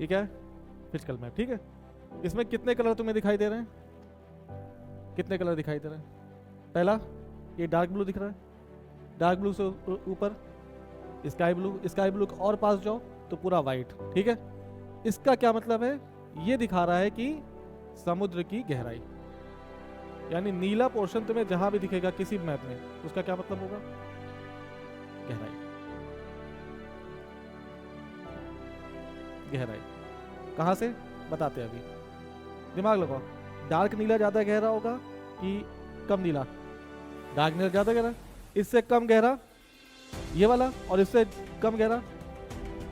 ये क्या है? फिजिकल मैप, ठीक है। इसमें कितने कलर तुम्हें दिखाई दे रहे हैं? कितने कलर दिखाई दे रहे हैं? पहला, ये डार्क ब्लू दिख रहा है, डार्क ब्लू से ऊपर स्काई ब्लू, स्काई ब्लू के और पास जाओ तो पूरा वाइट, ठीक है। इसका क्या मतलब है? ये दिखा रहा है कि समुद्र की गहराई, यानी नीला पोर्शन तुम्हें जहां भी दिखेगा किसी मैप में, उसका क्या मतलब होगा? गहराई। गहराई कहां से बताते हैं अभी, दिमाग लगाओ। डार्क नीला ज्यादा गहरा होगा कि कम नीला? डार्क नीला ज्यादा गहरा, इससे कम गहरा ये वाला, और इससे कम गहरा।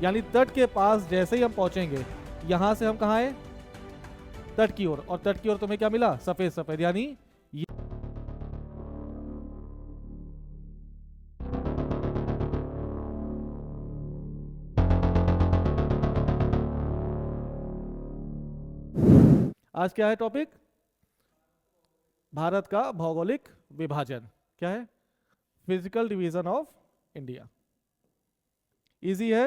यानी तट के पास जैसे ही हम पहुंचेंगे, यहां से हम कहां आए? तट की ओर, और तट की ओर तुम्हें क्या मिला? सफेद सफेद, यानी ये आज क्या है टॉपिक? भारत का भौगोलिक विभाजन। क्या है? Physical division of India. Easy है,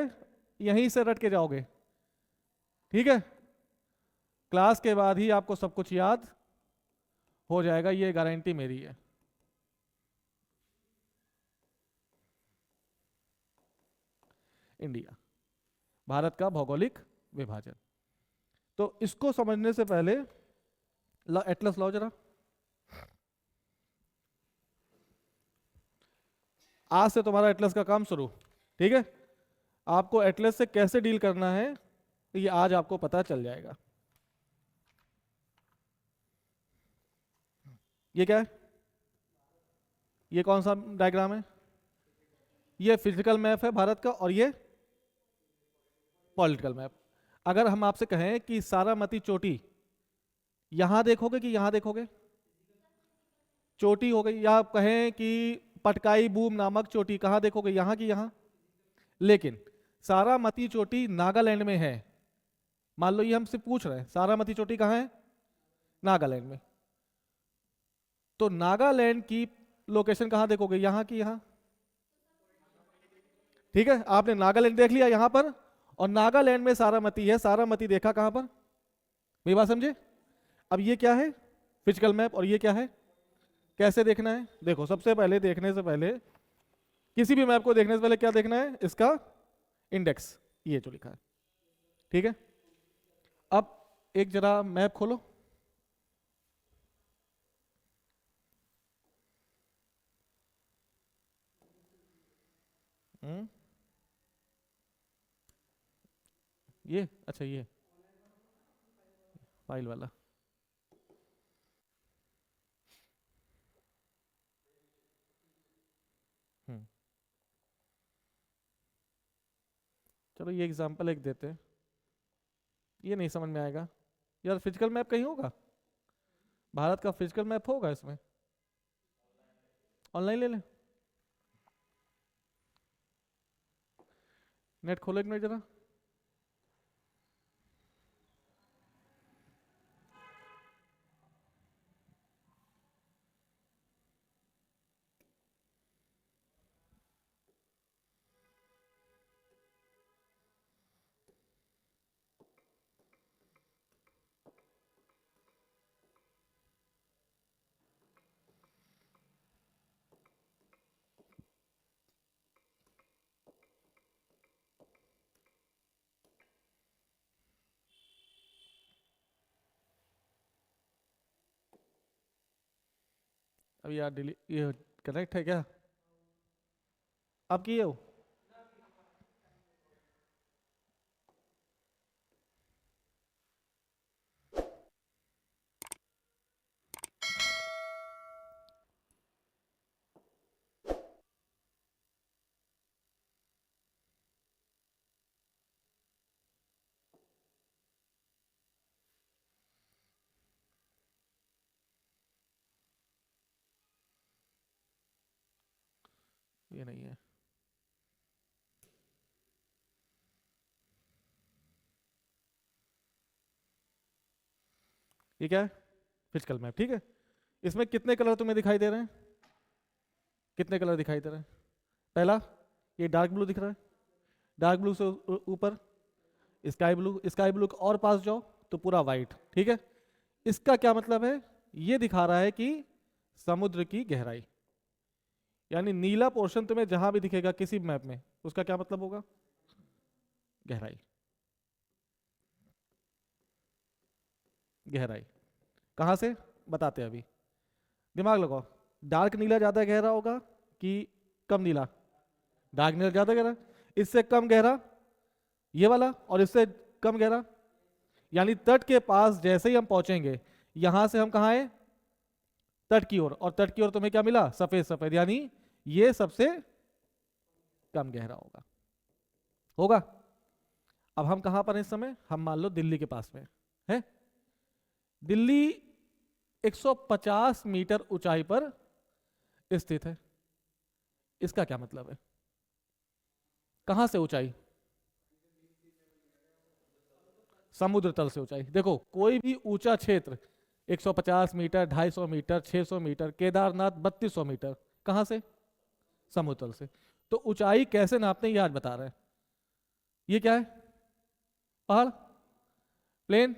यहीं से रट के जाओगे, ठीक है। क्लास के बाद ही आपको सब कुछ याद हो जाएगा, ये गारंटी मेरी है। इंडिया, भारत का भौगोलिक विभाजन। तो इसको समझने से पहले एटलस लाओ जरा। आज से तुम्हारा एटलस का काम शुरू, ठीक है। आपको एटलस से कैसे डील करना है ये आज आपको पता चल जाएगा। ये क्या है? ये कौन सा डायग्राम है? ये फिजिकल मैप है भारत का, और ये पॉलिटिकल मैप। अगर हम आपसे कहें कि सारामती चोटी यहां देखोगे कि यहां देखोगे? चोटी हो गई, या आप कहें कि पटकाई बूम नामक चोटी कहां देखोगे? यहां की यहां? लेकिन सारामती चोटी नागालैंड में है। मान लो ये हमसे पूछ रहे हैं सारामती चोटी कहां है? नागालैंड में। तो नागालैंड की लोकेशन कहां देखोगे? यहां की यहां? ठीक है, आपने नागालैंड देख लिया यहां पर, और नागालैंड में सारामती है। सारामती देखा कहां पर? मेरी बात समझे? अब ये क्या है? Physical map. और ये क्या है? कैसे देखना है? देखो, सबसे पहले देखने से पहले, किसी भी मैप को देखने से पहले क्या देखना है? इसका इंडेक्स, ये जो लिखा है, ठीक है। अब एक जरा मैप खोलो। हम्म, ये अच्छा, ये फाइल वाला। हम्म, चलो ये एग्जांपल एक देते हैं, ये नहीं समझ में आएगा यार। फिजिकल मैप कहीं होगा? भारत का फिजिकल मैप होगा इसमें? ऑनलाइन ले लें, नेट खोलो एक मिनट जरा। अब यार डिलीट, ये कनेक्ट है क्या? अब किए हो? ये नहीं है। ये क्या है? फिजिकल मैप, ठीक है। इसमें कितने कलर तुम्हें दिखाई दे रहे हैं? कितने कलर दिखाई दे रहे हैं? पहला, ये डार्क ब्लू दिख रहा है, डार्क ब्लू से ऊपर स्काई ब्लू और पास जाओ तो पूरा वाइट, ठीक है। इसका क्या मतलब है, ये दिखा रहा है कि समुद्र की गहराई, यानी नीला पोर्शन तुम्हें जहां भी दिखेगा किसी मैप में, उसका क्या मतलब होगा, गहराई। गहराई कहां से बताते हैं अभी, दिमाग लगाओ। डार्क नीला ज्यादा गहरा होगा कि कम नीला, डार्क नीला ज्यादा गहरा, इससे कम गहरा ये वाला, और इससे कम गहरा। यानी तट के पास जैसे ही हम पहुंचेंगे, यहां से हम कहां आए, तट की ओर, और तट की ओर तुम्हें क्या मिला, सफेद सफेद, यानी ये सबसे कम गहरा होगा। होगा। अब हम कहां पर हैं इस समय, हम मान लो दिल्ली के पास में है। दिल्ली 150 मीटर ऊंचाई पर स्थित है। इसका क्या मतलब है, कहां से ऊंचाई, समुद्र तल से ऊंचाई। देखो कोई भी ऊंचा क्षेत्र 150 metre, 250 metre, 600 metre, Kedarnath 3200 metre, कहां से, समुद्र तल से। तो ऊंचाई कैसे नापते हैं ये आज बता रहे हैं। ये क्या है, पहाड़, प्लेन,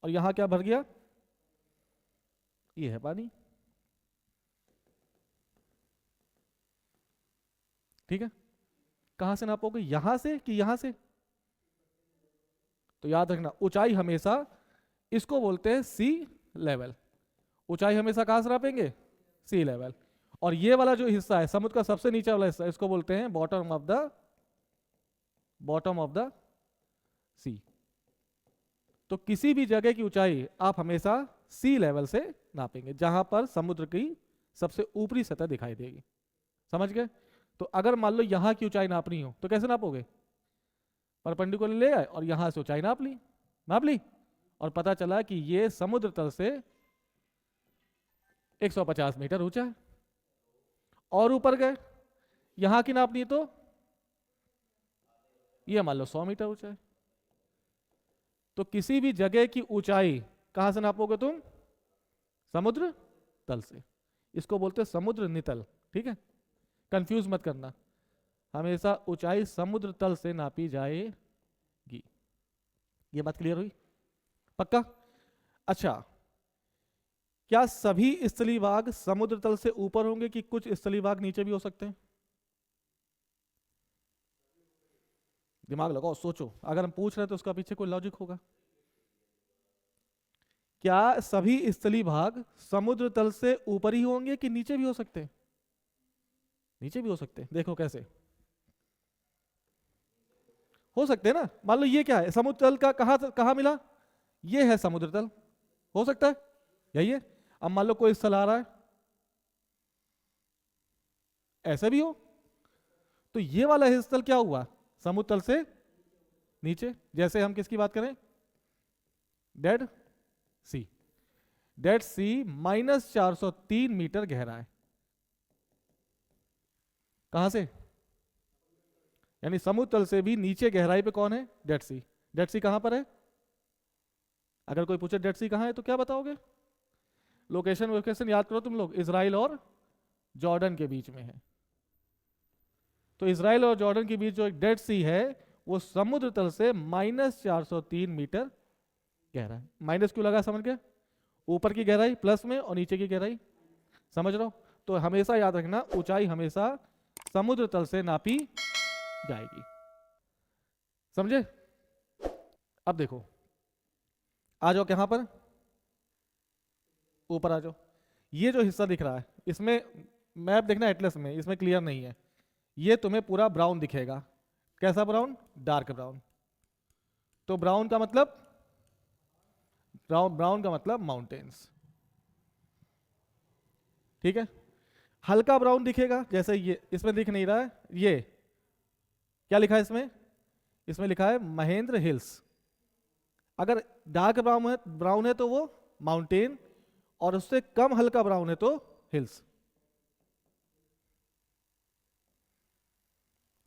और यहां क्या भर गया, ये है पानी, ठीक है। कहां से नापोगे, यहां से कि यहां से। तो याद रखना ऊंचाई हमेशा, इसको बोलते हैं सी लेवल। ऊंचाई हमेशा कहां से नापेंगे, सी लेवल। और ये वाला जो हिस्सा है समुद्र का सबसे नीचे वाला हिस्सा, इसको बोलते हैं बॉटम ऑफ द सी। तो किसी भी जगह की ऊंचाई आप हमेशा सी लेवल से नापेंगे, जहां पर समुद्र की सबसे ऊपरी सतह दिखाई देगी। समझ गए। तो अगर मान लो यहां की ऊंचाई नापनी हो तो कैसे नापोगे, परपेंडिकुलर ले आए और यहां से ऊंचाई नाप ली, और पता चला कि ये समुद्र तल से 150 मीटर ऊंचा है। और ऊपर गए, यहां की नापनी तो ये मान लो 100 मीटर ऊंचा है। तो किसी भी जगह की ऊंचाई कहां से नापोगे तुम, समुद्र तल से। इसको बोलते हैं समुद्र नितल, ठीक है। कंफ्यूज मत करना, हमेशा ऊंचाई समुद्र तल से नापी जाएगी। ये बात क्लियर हुई, पक्का। अच्छा, क्या सभी स्थली भाग समुद्र तल से ऊपर होंगे कि कुछ स्थली भाग नीचे भी हो सकते हैं, दिमाग लगाओ सोचो। अगर हम पूछ रहे हैं तो उसका पीछे कोई लॉजिक होगा। क्या सभी स्थली भाग समुद्र तल से ऊपर ही होंगे कि नीचे भी हो सकते हैं, नीचे भी हो सकते हैं। देखो कैसे हो सकते हैं ना। मान लो ये क्या है, समुद्र तल का कहां मिला, ये है समुद्र तल, हो सकता है यही है। अब मान लो कोई स्थल आ रहा है, ऐसे भी हो, तो ये वाला स्थल क्या हुआ, समुद्र तल से नीचे। जैसे हम किसकी बात करें, डेड सी। डेड सी -403 मीटर गहरा है, कहां से, यानी समुद्र तल से भी नीचे गहराई पे कौन है, डेड सी। डेड सी कहां पर है, अगर कोई पूछे डेड सी कहां है तो क्या बताओगे, लोकेशन याद करो तुम लोग, इजराइल और जॉर्डन के बीच में है। तो इजराइल और जॉर्डन के बीच जो एक डेड सी है वो समुद्र तल से -403 मीटर गहरा है। माइनस क्यों लगा, समझ गए, ऊपर की गहराई प्लस में और नीचे की गहराई, समझ रहे हो। तो हमेशा याद रखना ऊंचाई हमेशा समुद्र तल से नापी जाएगी, समझे। अब देखो, आ जाओ कहां पर, ऊपर आ जाओ। ये जो हिस्सा दिख रहा है इसमें मैप देखना एटलस में, इसमें क्लियर नहीं है। ये तुम्हें पूरा ब्राउन दिखेगा, कैसा ब्राउन, डार्क ब्राउन। तो ब्राउन का मतलब, ब्राउन का मतलब माउंटेन्स, ठीक है। हल्का ब्राउन दिखेगा जैसे ये, इसमें दिख नहीं रहा है, ये क्या लिखा है इसमें, इसमें लिखा है महेंद्र हिल्स। अगर डार्क ब्राउन है तो वो माउंटेन, और उससे कम हल्का ब्राउन है तो हिल्स।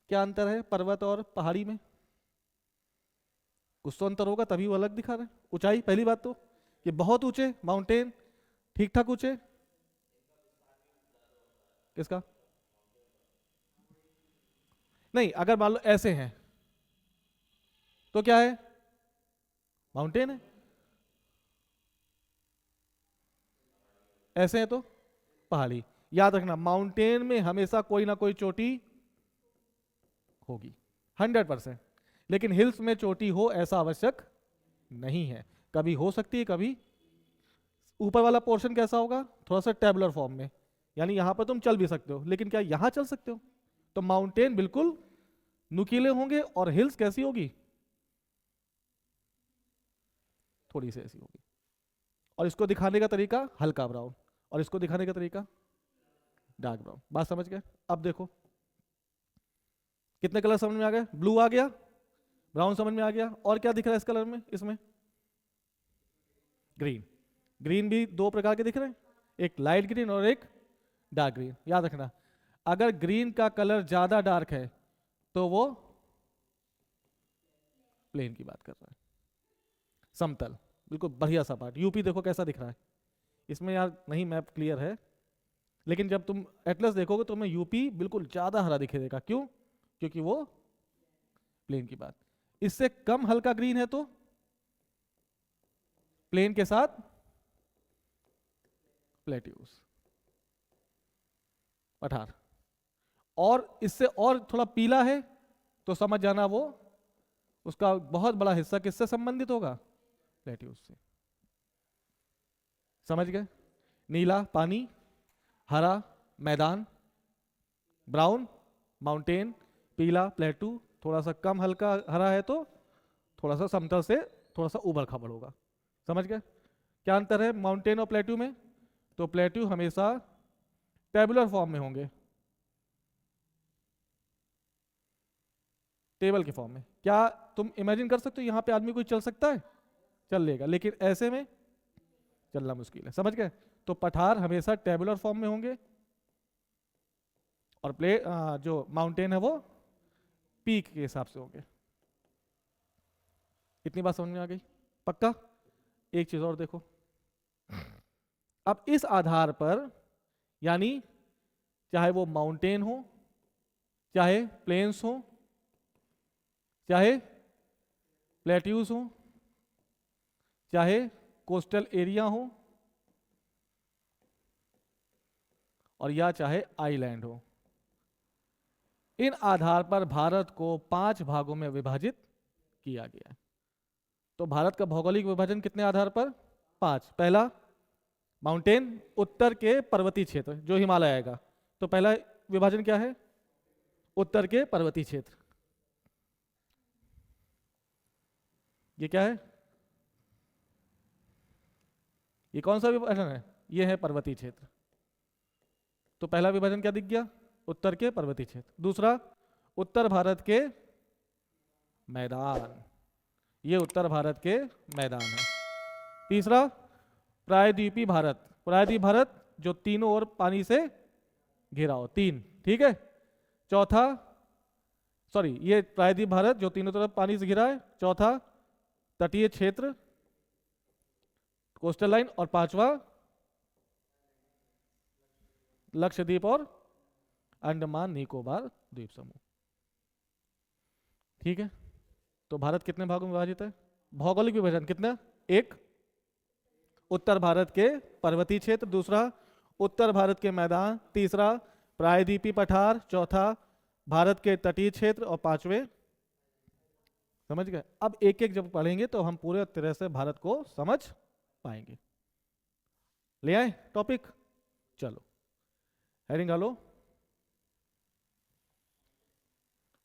क्या अंतर है पर्वत और पहाड़ी में, कुछ तो अंतर होगा तभी वो अलग दिखा रहे हैं। ऊंचाई पहली बात तो, ये बहुत ऊंचे माउंटेन, ठीक ठाक ऊंचे, किसका, नहीं अगर मान लो ऐसे हैं, तो क्या है? माउंटेन है। ऐसे है तो पहाड़ी। याद रखना, माउंटेन में हमेशा कोई ना कोई चोटी होगी, 100%। लेकिन हिल्स में चोटी हो ऐसा आवश्यक नहीं है। कभी हो सकती है, कभी। ऊपर वाला पोर्शन कैसा होगा? थोड़ा सा टेबुलर फॉर्म में, यानी यहां पर तुम चल भी सकते हो, लेकिन क्या यहां चल सकते हो? तो माउंटेन बिल्कुल नुकीले होंगे, और हिल्स कैसी होगी? थोड़ी सी ऐसी होगी। और इसको दिखाने का तरीका हल्का ब्राउन, और इसको दिखाने का तरीका डार्क ब्राउन। बात समझ गए? अब देखो कितने कलर समझ में आ गए? ब्लू आ गया, ब्राउन समझ में आ गया, और क्या दिख रहा है इस कलर में? इसमें ग्रीन। ग्रीन भी दो प्रकार के दिख रहे हैं, एक लाइट ग्रीन और एक डार्क ग्रीन। याद रखना, अगर ग्रीन का कलर ज्यादा डार्क है तो वो प्लेन की बात कर रहा है, समतल, बिल्कुल बढ़िया सा पार्ट। यूपी देखो कैसा दिख रहा है इसमें, यार नहीं मैप क्लियर है, लेकिन जब तुम एटलस देखोगे तो तुम्हें यूपी बिल्कुल ज्यादा हरा दिखे देगा। क्यों? क्योंकि वो प्लेन की बात। इससे कम हल्का ग्रीन है तो प्लेन के साथ प्लेट्यूस, पठार। और इससे और थोड़ा पीला है तो समझ जाना वो, उसका बहुत बड़ा हिस्सा किससे संबंधित होगा? प्लेट्यूस से। समझ गए? नीला पानी, हरा मैदान, ब्राउन माउंटेन, पीला प्लेटू। थोड़ा सा कम हल्का हरा है तो थोड़ा सा समतल से थोड़ा सा उबड़ खाबड़ होगा। समझ गए? क्या अंतर है माउंटेन और प्लेट्यू में? तो प्लेट्यू हमेशा टेबुलर फॉर्म में होंगे, टेबल के फॉर्म में। क्या तुम इमेजिन कर सकते हो यहाँ पे आदमी कोई चल सकता है? चल लेगा, लेकिन ऐसे में चलना मुश्किल है। समझ गए? तो पठार हमेशा टेबुलर फॉर्म में होंगे, और जो माउंटेन है वो पीक के हिसाब से होंगे। इतनी बात समझ में आ गई? पक्का? एक चीज और देखो, अब इस आधार पर, यानी चाहे वो माउंटेन हो, चाहे प्लेन्स हो, चाहे प्लेट्यूज हो, चाहे कोस्टल एरिया हो, और या चाहे आइलैंड हो, इन आधार पर भारत को 5 भागों में विभाजित किया गया है। तो भारत का भौगोलिक विभाजन कितने आधार पर? 5। पहला माउंटेन, उत्तर के पर्वतीय क्षेत्र जो हिमालय आएगा, तो पहला विभाजन क्या है? उत्तर के पर्वतीय क्षेत्र। ये क्या है? ये कौन सा विभाजन है? ये है पर्वतीय क्षेत्र। तो पहला विभाजन क्या दिख गया? उत्तर के पर्वतीय क्षेत्र। दूसरा, उत्तर भारत के मैदान, ये उत्तर भारत के मैदान है। तीसरा, प्रायद्वीपीय भारत, प्रायद्वीप भारत जो तीनों ओर पानी से घिरा हो, 3। ठीक है। चौथा, सॉरी, ये प्रायद्वीप भारत जो तीनों तरफ पानी से घिरा है। चौथा, तटीय क्षेत्र, कोस्टल लाइन। और पांचवा, लक्षद्वीप और अंडमान निकोबार द्वीप समूह। ठीक है। तो भारत कितने भागों में विभाजित है? भौगोलिक विभाजन कितना? एक, उत्तर भारत के पर्वतीय क्षेत्र। दूसरा, उत्तर भारत के मैदान। तीसरा, प्रायद्वीपीय पठार। चौथा, भारत के तटीय क्षेत्र। और पांचवे, समझ गए? अब एक एक जब पढ़ेंगे तो हम पूरे तरह से भारत को समझ पाएंगे। ले आए टॉपिक? चलो हेडिंग डालो,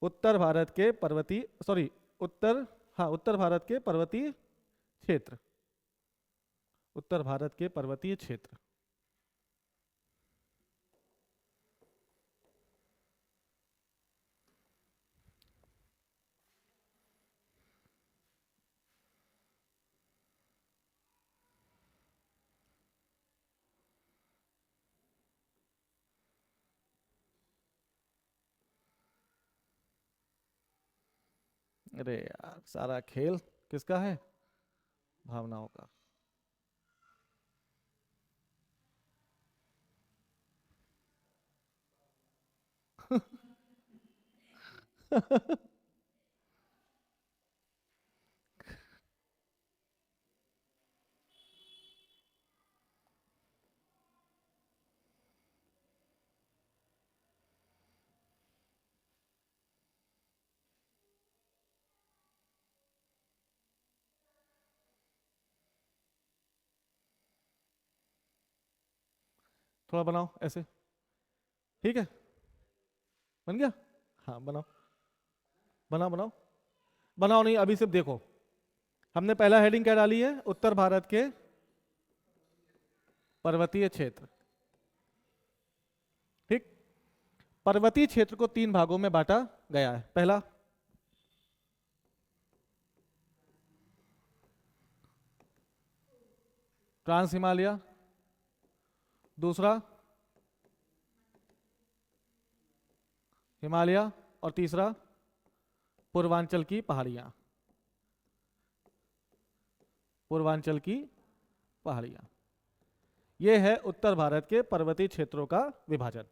उत्तर भारत के पर्वतीय, सॉरी उत्तर, हाँ उत्तर भारत के पर्वतीय क्षेत्र, उत्तर भारत के पर्वतीय क्षेत्र। अरे यार, सारा खेल किसका है? भावनाओं का। थोड़ा बनाओ ऐसे, ठीक है, बन गया? हाँ बनाओ, बनाओ बनाओ, बनाओ नहीं अभी सिर्फ देखो। हमने पहला हेडिंग क्या डाली है? उत्तर भारत के पर्वतीय क्षेत्र, ठीक। पर्वतीय क्षेत्र को 3 भागों में बांटा गया है। पहला ट्रांस हिमालय, दूसरा हिमालय, और तीसरा पूर्वांचल की पहाड़ियां, पूर्वांचल की पहाड़ियां। यह है उत्तर भारत के पर्वतीय क्षेत्रों का विभाजन।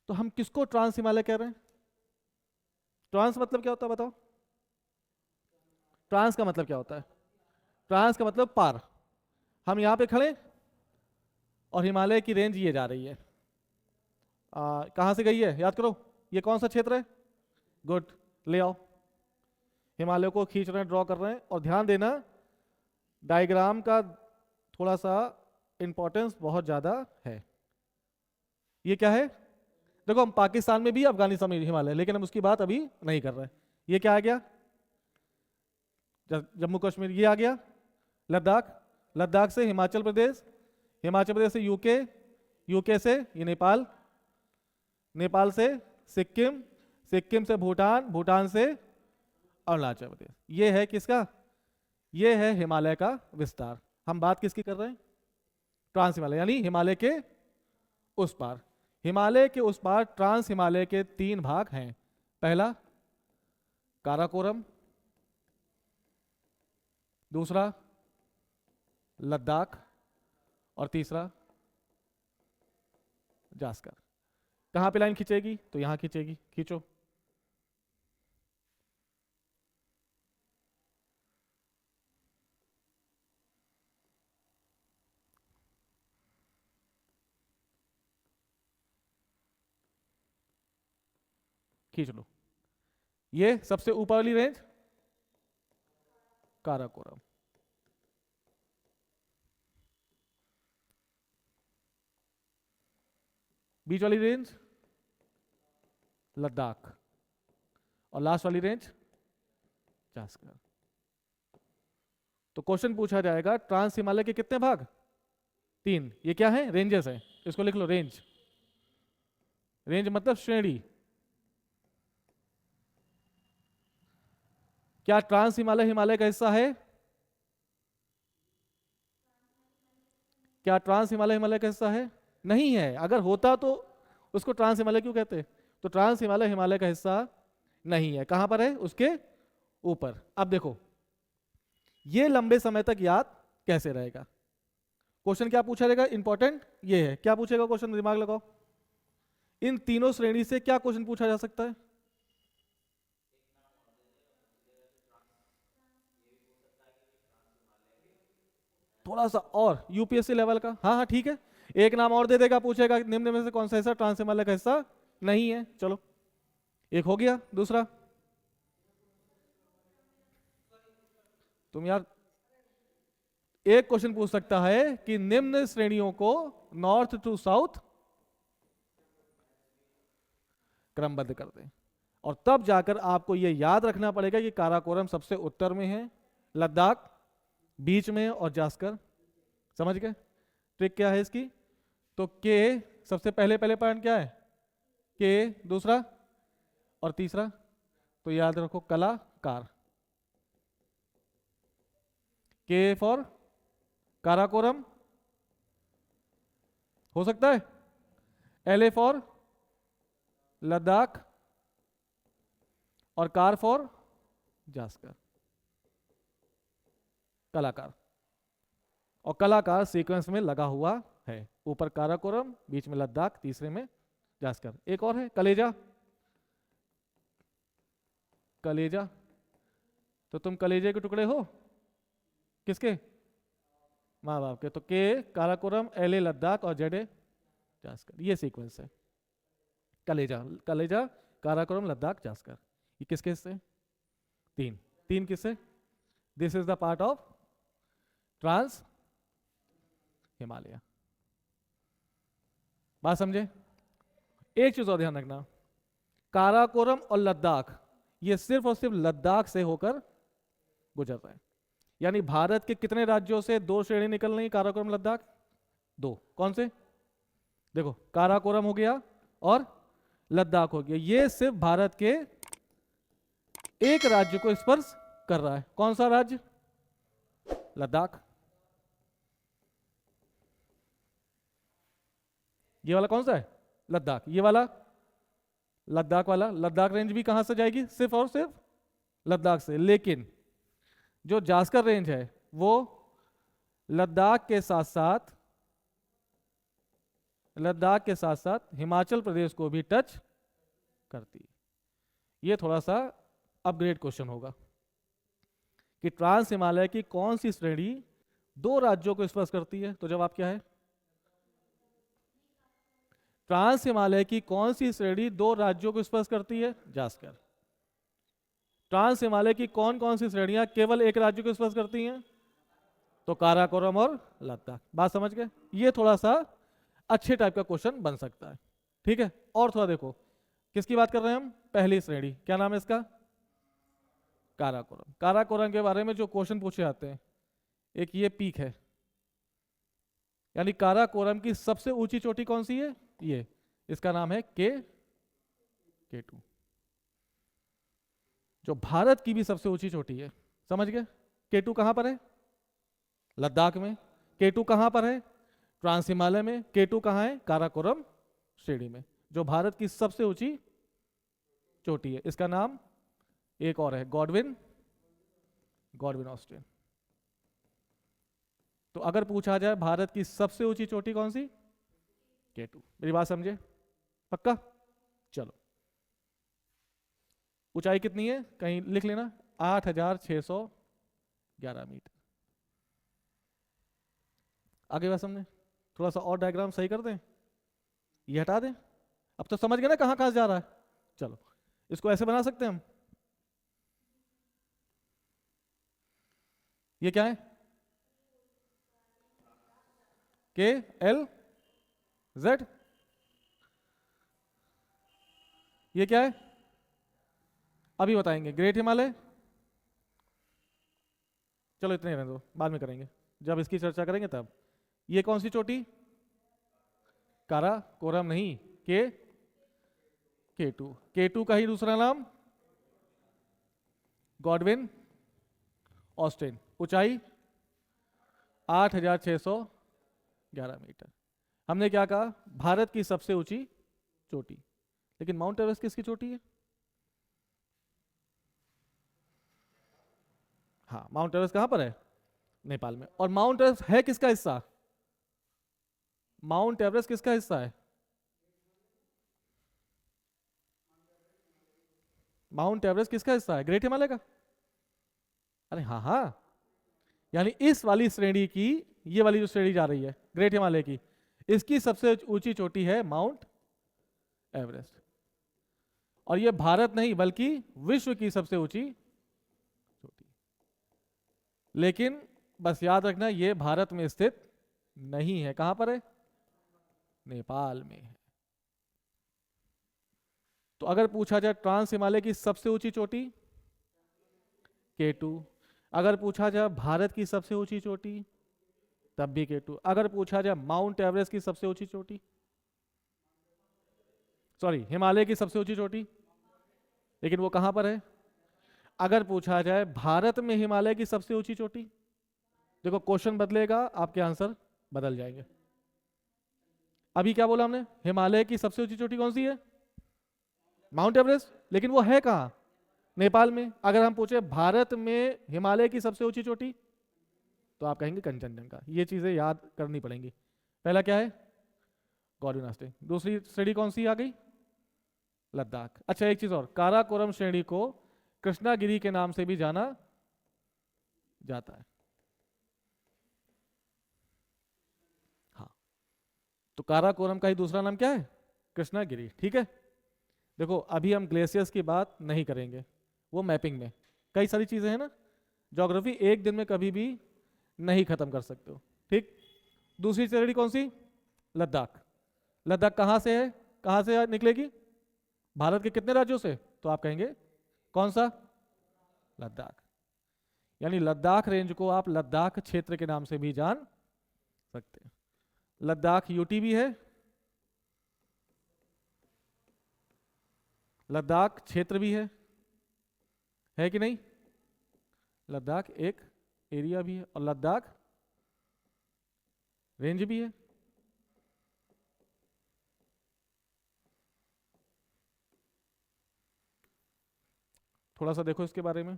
तो हम किसको ट्रांस हिमालय कह रहे हैं? ट्रांस मतलब क्या होता है बताओ? ट्रांस का मतलब क्या होता है? ट्रांस का मतलब पार। हम यहां पे खड़े और हिमालय की रेंज ये जा रही है, कहां से गई है याद करो, ये कौन सा क्षेत्र है? गुड, ले आओ, हिमालय को खींच रहे हैं, ड्रॉ कर रहे हैं। और ध्यान देना डायग्राम का थोड़ा सा इंपॉर्टेंस बहुत ज्यादा है। ये क्या है? देखो हम पाकिस्तान में भी अफगानिस्तान में हिमालय, लेकिन हम उसकी बात अभी नहीं कर रहे हैं। ये क्या आ गया? जम्मू कश्मीर। ये आ गया लद्दाख, लद्दाख से हिमाचल प्रदेश, हिमाचल प्रदेश से यूके, यूके से ये नेपाल, नेपाल से सिक्किम, सिक्किम से भूटान, भूटान से अरुणाचल प्रदेश। ये है किसका? ये है हिमालय का विस्तार। हम बात किसकी कर रहे हैं? ट्रांस हिमालय, यानी हिमालय के उस पार। हिमालय के उस पार ट्रांस हिमालय के 3 भाग हैं। पहला काराकोरम, दूसरा लद्दाख, और तीसरा जास्कर। कहां पे लाइन खींचेगी? तो यहां खींचेगी, खींचो। खींच लो। ये सबसे ऊपर वाली रेंज काराकोरम, बीच वाली रेंज लद्दाख, और लास्ट वाली रेंज जास्कर। तो क्वेश्चन पूछा जाएगा ट्रांस हिमालय के कितने भाग? 3। ये क्या है? रेंजेस है, इसको लिख लो रेंज। रेंज मतलब श्रेणी। क्या ट्रांस हिमालय हिमालय का हिस्सा है? क्या ट्रांस हिमालय हिमालय का हिस्सा है? नहीं है। अगर होता तो उसको ट्रांस हिमालय क्यों कहते? तो ट्रांस हिमालय हिमालय का हिस्सा नहीं है। कहां पर है? उसके ऊपर। अब देखो ये लंबे समय तक याद कैसे रहेगा? क्वेश्चन क्या पूछा जाएगा? इंपॉर्टेंट ये है। क्या पूछेगा क्वेश्चन? दिमाग लगाओ। इन तीनों श्रेणी से क्या क्वेश्चन पूछा जा सकता है? थोड़ा सा और यूपीएससी लेवल का। हाँ हाँ ठीक है, एक नाम और दे देगा, पूछेगा निम्न में से कौन सा हिस्सा ट्रांस हिमालय का हिस्सा नहीं है। चलो एक हो गया। दूसरा तुम यार एक क्वेश्चन पूछ सकता है कि निम्न श्रेणियों को नॉर्थ टू साउथ क्रमबद्ध कर दें, और तब जाकर आपको यह याद रखना पड़ेगा कि काराकोरम सबसे उत्तर में है, लद्दाख बीच में, और जास्कर। समझ गए ट्रिक क्या है इसकी? तो के सबसे पहले पहले पॉइंट क्या है? के, दूसरा और तीसरा तो याद रखो कलाकार। के फॉर काराकोरम हो सकता है, एल ए फॉर लद्दाख, और कार फॉर जास्कर, कलाकार। और कलाकार सीक्वेंस में लगा हुआ है, ऊपर काराकोरम, बीच में लद्दाख, तीसरे में जास्कर। एक और है कलेजा, कलेजा। तो तुम कलेजे के टुकड़े हो किसके? माँ बाप के। तो के काराकोरम, एल ए लद्दाख, और जेड ए जास्कर। ये सीक्वेंस है। कलेजा, कलेजा, काराकोरम, लद्दाख, जास्कर। ये किसके हिस्से? 3। 3 किससे? This is the part of trans Himalaya. बात समझे? एक चीज और ध्यान रखना, काराकोरम और लद्दाख ये सिर्फ और सिर्फ लद्दाख से होकर गुजर रहा है। यानी भारत के कितने राज्यों से दो श्रेणी निकल रही, काराकोरम लद्दाख? दो। कौन से? देखो, काराकोरम हो गया और लद्दाख हो गया। ये सिर्फ भारत के एक राज्य को स्पर्श कर रहा है। कौन सा राज्य? लद्दाख। ये वाला कौन सा है? लद्दाख। ये वाला लद्दाख वाला, लद्दाख रेंज भी कहां से जाएगी? सिर्फ और सिर्फ लद्दाख से। लेकिन जो जास्कर रेंज है वो लद्दाख के साथ साथ हिमाचल प्रदेश को भी टच करती है। ये थोड़ा सा अपग्रेड क्वेश्चन होगा कि ट्रांस हिमालय की कौन सी श्रेणी दो राज्यों को स्पर्श करती है। तो जवाब क्या है? ट्रांस हिमालय की कौन सी श्रेणी दो राज्यों को स्पर्श करती है? जास्कर। ट्रांस हिमालय की कौन कौन सी श्रेणियां केवल एक राज्य को स्पर्श करती हैं? तो काराकोरम और लद्दाख। बात समझ गए? ये थोड़ा सा अच्छे टाइप का क्वेश्चन बन सकता है। ठीक है, और थोड़ा देखो, किसकी बात कर रहे हैं हम? पहली श्रेणी, क्या नाम है इसका? काराकोरम। काराकोरम के बारे में जो क्वेश्चन पूछे जाते हैं, एक ये पीक है, यानी काराकोरम की सबसे ऊंची चोटी कौन सी है? ये, इसका नाम है K2, जो भारत की भी सबसे ऊंची चोटी है। समझ गए? K2 कहां पर है? लद्दाख में। K2 कहां पर है? ट्रांस हिमालय में। K2 कहां है? काराकोरम श्रेणी में, जो भारत की सबसे ऊंची चोटी है। इसका नाम एक और है, गॉडविन ऑस्टिन। तो अगर पूछा जाए भारत की सबसे ऊंची चोटी कौन सी? K2। मेरी बात समझे? पक्का? चलो, ऊंचाई कितनी है कहीं लिख लेना, 8611 मीटर। आगे बात समझे? थोड़ा सा और डायग्राम सही कर दें, ये हटा दें। अब तो समझ गए ना कहां कहां से जा रहा है। चलो, इसको ऐसे बना सकते हैं हम। ये क्या है? KLZ। ये क्या है? अभी बताएंगे। ग्रेट हिमालय। चलो इतने रहने दो, बाद में करेंगे, जब इसकी चर्चा करेंगे तब। ये कौन सी चोटी? काराकोरम नहीं, K2। K2 का ही दूसरा नाम गॉडविन ऑस्टिन। ऊंचाई 8611 मीटर। हमने क्या कहा? भारत की सबसे ऊंची चोटी। लेकिन माउंट एवरेस्ट किसकी चोटी है? हाँ, माउंट एवरेस्ट कहां पर है? नेपाल में। और माउंट एवरेस्ट है किसका हिस्सा? माउंट एवरेस्ट किसका हिस्सा है? माउंट एवरेस्ट किसका हिस्सा है? ग्रेट हिमालय का। अरे हाँ हाँ, यानी इस वाली श्रेणी की, ये वाली जो श्रेणी जा रही है ग्रेट हिमालय की, इसकी सबसे ऊंची चोटी है माउंट एवरेस्ट। और ये भारत नहीं बल्कि विश्व की सबसे ऊंची चोटी। लेकिन बस याद रखना, ये भारत में स्थित नहीं है। कहां पर है? नेपाल में है। तो अगर पूछा जाए ट्रांस हिमालय की सबसे ऊंची चोटी, K2। अगर पूछा जाए भारत की सबसे ऊंची चोटी, तब भी K2। अगर पूछा जाए माउंट एवरेस्ट की सबसे ऊंची चोटी, सॉरी हिमालय की सबसे ऊंची चोटी, लेकिन वो कहां पर है? अगर पूछा जाए भारत में हिमालय की सबसे ऊंची चोटी, देखो क्वेश्चन बदलेगा, आपके आंसर बदल जाएंगे। अभी क्या बोला हमने? हिमालय की सबसे ऊंची चोटी कौन सी है? Mount Everest. लेकिन वो है कहां? नेपाल में। अगर हम पूछे भारत में हिमालय की सबसे ऊंची चोटी, तो आप कहेंगे कंचनजंगा। ये चीजें याद करनी पड़ेंगी। पहला क्या है? Godwin Austen. दूसरी श्रेणी कौन सी आ गई? लद्दाख। अच्छा, एक चीज और, काराकोरम श्रेणी को कृष्णागिरी के नाम से भी जाना जाता है। हाँ, तो काराकोरम का ही दूसरा नाम क्या है? कृष्णागिरी। ठीक है, देखो अभी हम ग्लेशियर्स की बात नहीं करेंगे, वो मैपिंग में कई सारी चीजें हैं ना, ज्योग्राफी एक दिन में कभी भी नहीं खत्म कर सकते हो। ठीक, दूसरी श्रेणी कौन सी? लद्दाख। लद्दाख कहाँ से है, कहाँ से निकलेगी, भारत के कितने राज्यों से, तो आप कहेंगे कौन सा, लद्दाख। यानी लद्दाख रेंज को आप लद्दाख क्षेत्र के नाम से भी जान सकते हैं। लद्दाख यूटी भी है, लद्दाख क्षेत्र भी है कि नहीं, लद्दाख एक एरिया भी है और लद्दाख रेंज भी है। थोड़ा सा देखो इसके बारे में।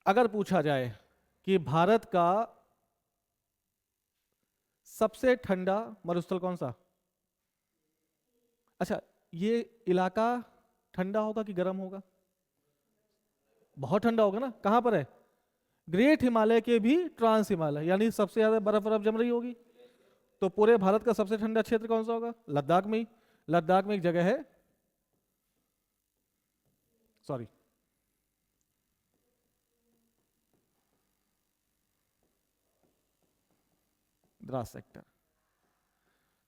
अगर पूछा जाए कि भारत का सबसे ठंडा मरुस्थल कौन सा, अच्छा ये इलाका ठंडा होगा कि गर्म होगा, बहुत ठंडा होगा ना, कहां पर है, ग्रेट हिमालय के भी ट्रांस हिमालय, यानी सबसे ज्यादा बर्फ बर्फ जम रही होगी। तो पूरे भारत का सबसे ठंडा क्षेत्र कौन सा होगा, लद्दाख में ही। लद्दाख में एक जगह है, सॉरी द्रास सेक्टर।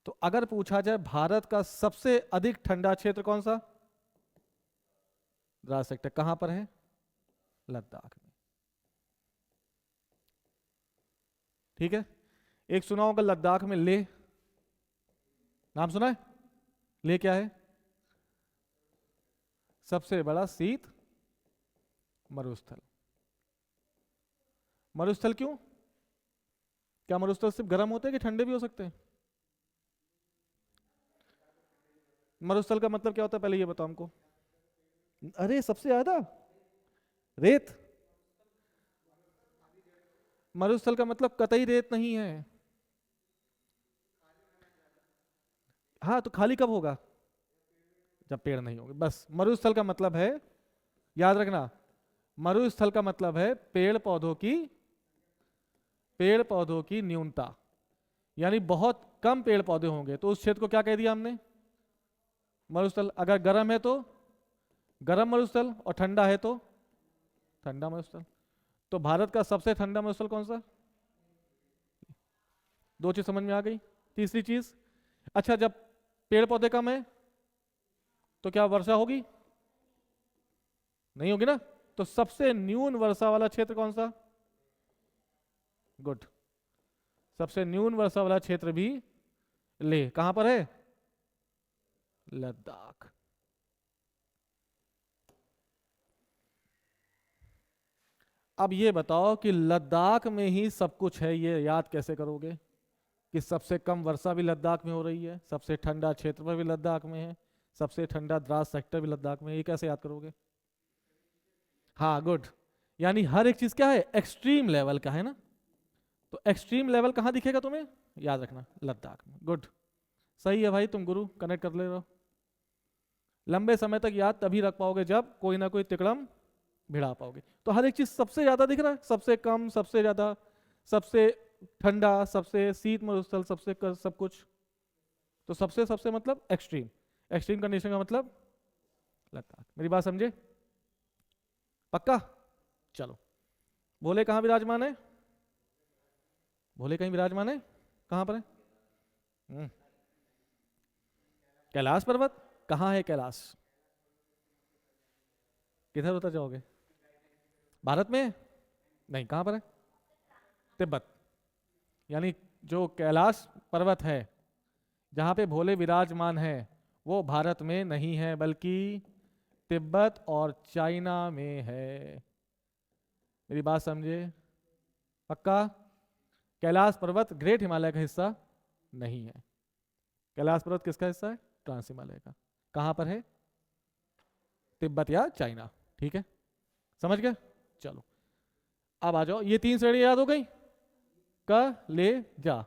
तो अगर पूछा जाए भारत का सबसे अधिक ठंडा क्षेत्र कौन सा, द्रास सेक्टर, कहां पर है, लद्दाख में। ठीक है, एक सुना होगा लद्दाख में लेह, नाम सुना है, लेह क्या है, सबसे बड़ा शीत मरुस्थल। मरुस्थल क्यों, क्या मरुस्थल सिर्फ गर्म होते हैं कि ठंडे भी हो सकते हैं, मरुस्थल का मतलब क्या होता है पहले ये बताओ हमको, अरे सबसे ज्यादा रेत, मरुस्थल का मतलब कतई रेत नहीं है। हाँ तो खाली कब होगा, जब पेड़ नहीं होंगे, बस। मरुस्थल का मतलब है, याद रखना, मरुस्थल का मतलब है पेड़ पौधों की न्यूनता, यानी बहुत कम पेड़ पौधे होंगे, तो उस क्षेत्र को क्या कह दिया हमने, मरुस्थल। अगर गर्म है तो गर्म मरुस्थल और ठंडा है तो ठंडा मरुस्थल। तो भारत का सबसे ठंडा मरुस्थल कौन सा, दो चीज समझ में आ गई। तीसरी चीज, अच्छा जब पेड़ पौधे कम है तो क्या वर्षा होगी, नहीं होगी ना, तो सबसे न्यून वर्षा वाला क्षेत्र कौन सा, गुड, सबसे न्यून वर्षा वाला क्षेत्र भी लेह, कहां पर है, लद्दाख। अब ये बताओ कि लद्दाख में ही सब कुछ है, ये याद कैसे करोगे कि सबसे कम वर्षा भी लद्दाख में हो रही है, सबसे ठंडा क्षेत्र भी लद्दाख में है, सबसे ठंडा द्रास सेक्टर भी लद्दाख में है, ये कैसे याद करोगे। हाँ गुड, यानी हर एक चीज क्या है, एक्सट्रीम लेवल का है ना, तो एक्सट्रीम लेवल कहाँ दिखेगा तुम्हें, याद रखना लद्दाख में। गुड, सही है भाई, तुम गुरु कनेक्ट कर ले रहे हो। लंबे समय तक याद तभी रख पाओगे जब कोई ना कोई तिकड़म भिड़ा पाओगे। तो हर एक चीज सबसे ज्यादा दिख रहा है, सबसे कम, सबसे ज्यादा, सबसे ठंडा, सबसे शीत मरुस्थल, सब कुछ। तो सबसे सबसे मतलब एक्सट्रीम, एक्सट्रीम कंडीशन का मतलब लद्दाख। मेरी बात समझे, पक्का। चलो, भोले कहाँ विराजमान है, भोले कहीं विराजमान है, कहां पर है, कैलाश पर्वत, कहाँ है कैलाश, किधर होता जाओगे, भारत में नहीं, कहां पर है, तिब्बत। यानी जो कैलाश पर्वत है जहां पे भोले विराजमान है वो भारत में नहीं है, बल्कि तिब्बत और चाइना में है। मेरी बात समझे, पक्का। कैलाश पर्वत ग्रेट हिमालय का हिस्सा नहीं है। कैलाश पर्वत किसका हिस्सा है, ट्रांस हिमालय का। कहां पर है, तिब्बत या चाइना। ठीक है, समझ गए। चलो अब आ जाओ, ये तीन श्रेणी याद हो गई, क ले जा,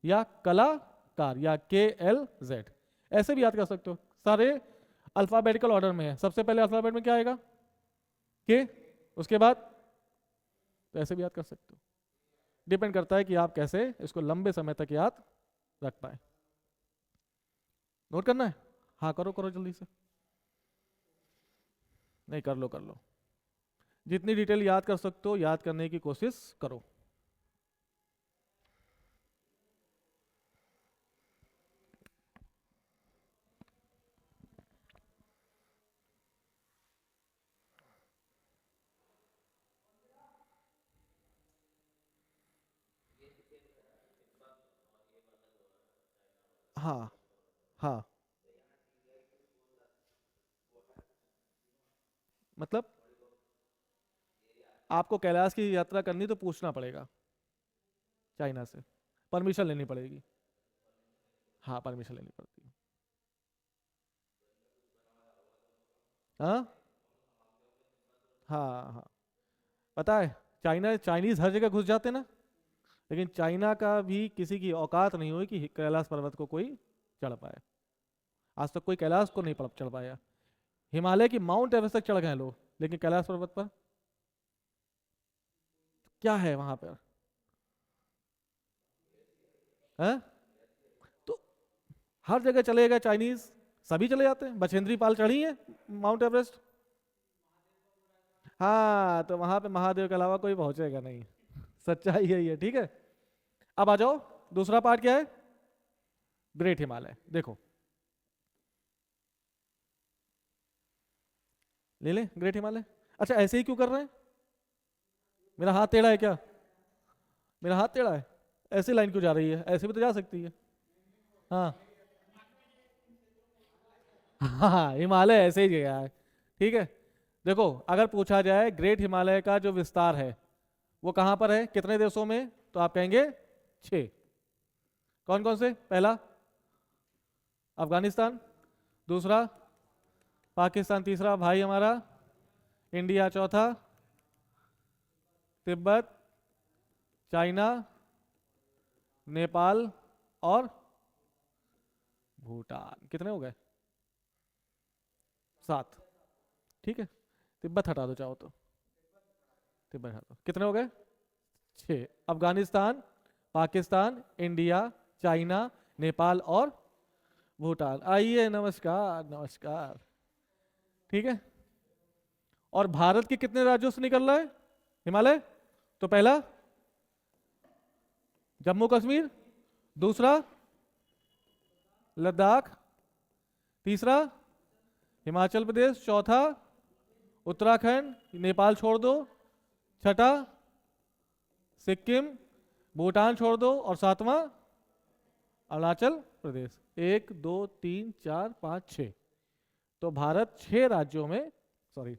या कलाकार, या KLZ, ऐसे भी याद कर सकते हो। सारे अल्फाबेटिकल ऑर्डर में है, सबसे पहले अल्फाबेट में क्या आएगा, के, उसके बाद, तो ऐसे भी याद कर सकते हो। डिपेंड करता है कि आप कैसे इसको लंबे समय तक याद रख पाए। नोट करना है, हाँ करो करो जल्दी से, नहीं कर लो कर लो, जितनी डिटेल याद कर सकते हो याद करने की कोशिश करो। हाँ हाँ, मतलब आपको कैलाश की यात्रा करनी तो पूछना पड़ेगा चाइना से, परमिशन लेनी पड़ेगी। हाँ परमिशन लेनी पड़ती है। हाँ हाँ हाँ, पता है, चाइना चाइनीज हर जगह घुस जाते ना, लेकिन चाइना का भी किसी की औकात नहीं हुई कि कैलाश पर्वत को कोई चढ़ पाए। आज तक कोई कैलाश को नहीं चढ़ पाया। हिमालय की माउंट एवरेस्ट तक चढ़ गए लोग, लेकिन कैलाश पर्वत पर क्या है वहां पर? है तो हर जगह चले गए चाइनीज, सभी चले जाते हैं। बछेंद्री पाल चढ़ी है माउंट एवरेस्ट। हाँ तो वहां पे महादेव के अलावा कोई पहुंचेगा नहीं, सच्चाई यही है। ठीक है, अब आ जाओ, दूसरा पार्ट क्या है? ग्रेट हिमालय। देखो, ले ले ग्रेट हिमालय। अच्छा ऐसे ही क्यों कर रहे हैं? मेरा हाथ टेढ़ा है क्या? मेरा हाथ टेढ़ा है? ऐसी लाइन क्यों जा रही है? ऐसे भी तो जा सकती है। हाँ हाँ, हिमालय ऐसे ही गया है। ठीक है, देखो अगर पूछा जाए ग्रेट हिमालय का जो विस्तार है वो कहाँ पर है, कितने देशों में, तो आप कहेंगे 6। कौन कौन से? पहला अफगानिस्तान, दूसरा पाकिस्तान, तीसरा भाई हमारा इंडिया, चौथा तिब्बत, चाइना, नेपाल और भूटान। कितने हो गए? 7। ठीक है, तिब्बत हटा दो चाहो तो, तिब्बत हटा दो। कितने हो गए? 6। अफगानिस्तान, पाकिस्तान, इंडिया, चाइना, नेपाल और भूटान। आइए, नमस्कार नमस्कार। ठीक है, और भारत के कितने राज्यों से निकल रहा है हिमालय? तो पहला जम्मू कश्मीर, दूसरा लद्दाख, तीसरा हिमाचल प्रदेश, चौथा उत्तराखंड, नेपाल छोड़ दो, छठा सिक्किम, भूटान छोड़ दो, और सातवां अरुणाचल प्रदेश। 1 2 3 4 5 6। तो भारत 6 राज्यों में, सॉरी,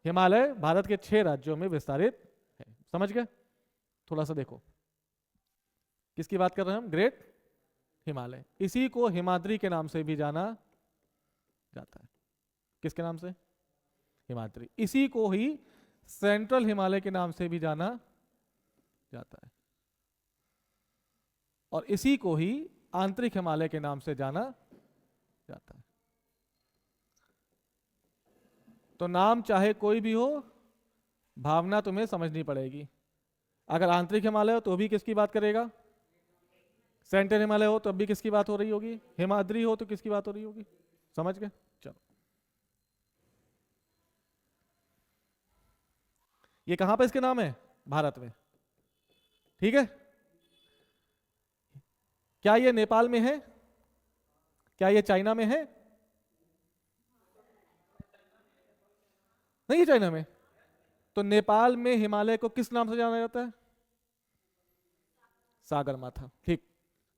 हिमालय भारत के 6 राज्यों में विस्तारित है। समझ गए? थोड़ा सा देखो, किसकी बात कर रहे हैं हम? ग्रेट हिमालय। इसी को हिमाद्री के नाम से भी जाना जाता है। किसके नाम से? हिमाद्री। इसी को ही सेंट्रल हिमालय के नाम से भी जाना जाता है, और इसी को ही आंतरिक हिमालय के नाम से जाना जाता है। तो नाम चाहे कोई भी हो, भावना तुम्हें समझनी पड़ेगी। अगर आंतरिक हिमालय हो तो भी किसकी बात करेगा? सेंट्रल हिमालय हो तो अब भी किसकी बात हो रही होगी? हिमाद्री हो तो किसकी बात हो रही होगी? समझ गए? चलो, ये कहां पे इसके नाम है? भारत में। ठीक है, क्या ये नेपाल में है? क्या ये चाइना में है? नहीं है चाइना में। तो नेपाल में हिमालय को किस नाम से जाना जाता है? सागर माथा। ठीक,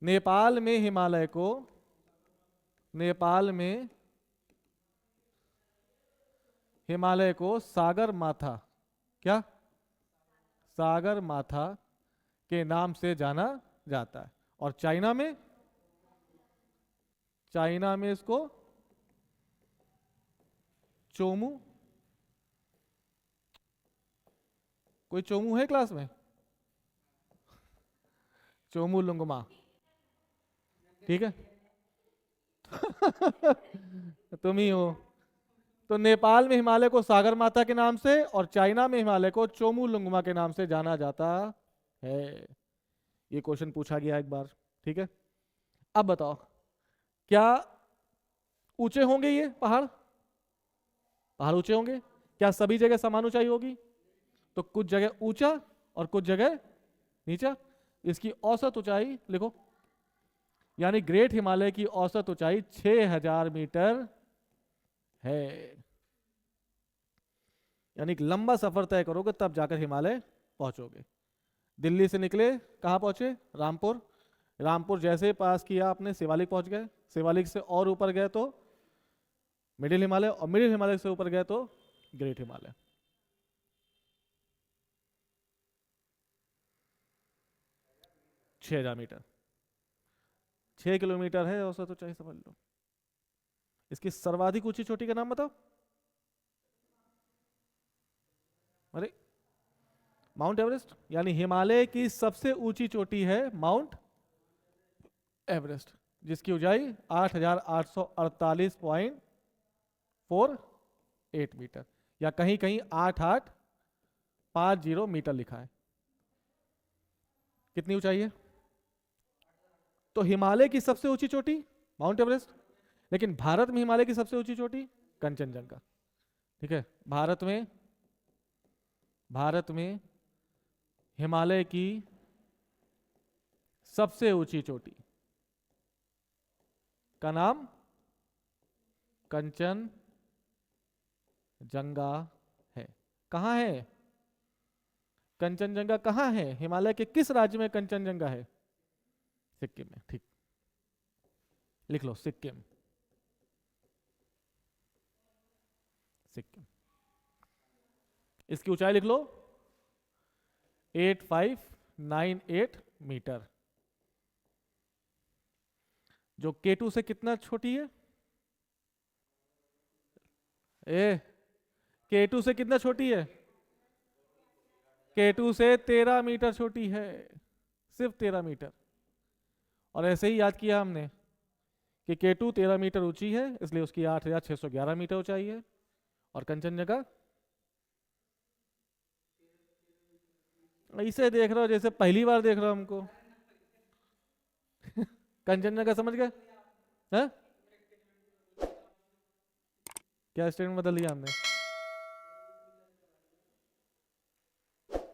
नेपाल में हिमालय को, नेपाल में हिमालय को सागर माथा, क्या? सागर माथा के नाम से जाना जाता है। और चाइना में, चाइना में इसको चोमू। कोई चोमू है क्लास में? चोमू लुंगमा। ठीक है तुम ही हो। तो नेपाल में हिमालय को सागर माता के नाम से और चाइना में हिमालय को चोमू लुंगमा के नाम से जाना जाता है। ये क्वेश्चन पूछा गया एक बार। ठीक है, अब बताओ, क्या ऊंचे होंगे ये पहाड़? पहाड़ ऊंचे होंगे? क्या सभी जगह समान ऊंचाई होगी? तो कुछ जगह ऊंचा और कुछ जगह नीचा। इसकी औसत ऊंचाई लिखो, यानी ग्रेट हिमालय की औसत ऊंचाई 6000 मीटर है। यानी एक लंबा सफर तय करोगे तब जाकर हिमालय पहुंचोगे। दिल्ली से निकले, कहां पहुंचे? रामपुर। रामपुर जैसे पास किया आपने शिवालिक पहुंच गए, शिवालिक से और ऊपर गए तो मिडिल हिमालय, और मिडिल हिमालय से ऊपर गए तो ग्रेट हिमालय। 6,000 मीटर, 6 किलोमीटर है औसत, तो चाहिए समझ लो। इसकी सर्वाधिक ऊंची चोटी का नाम बताओ। अरे माउंट एवरेस्ट, यानी हिमालय की सबसे ऊंची चोटी है माउंट एवरेस्ट, जिसकी ऊंचाई 8,848.48 मीटर, या कहीं कहीं 8850 मीटर लिखा है। कितनी ऊंचाई है? तो हिमालय की सबसे ऊंची चोटी माउंट एवरेस्ट, लेकिन भारत में हिमालय की सबसे ऊंची चोटी कंचनजंगा। ठीक है, भारत में हिमालय की सबसे ऊंची चोटी का नाम कंचनजंगा है। कहां है कंचनजंगा? कहां है? हिमालय के किस राज्य में कंचनजंगा है? सिक्किम में। ठीक, लिख लो सिक्किम, सिक्किम। इसकी ऊंचाई लिख लो 8598 मीटर, जो K2 से कितना छोटी है? K2 से कितना छोटी है? K2 से 13 मीटर छोटी है, सिर्फ 13 मीटर। और ऐसे ही याद किया हमने कि K2 13 मीटर ऊंची है, इसलिए उसकी 8,611 मीटर ऊंचाई है। और कंचनजंगा, इसे देख रहे हो जैसे पहली बार देख रहे हो हमको। कंचनजंगा समझ गए? हैं? क्या स्टेटमेंट बदल दिया हमने?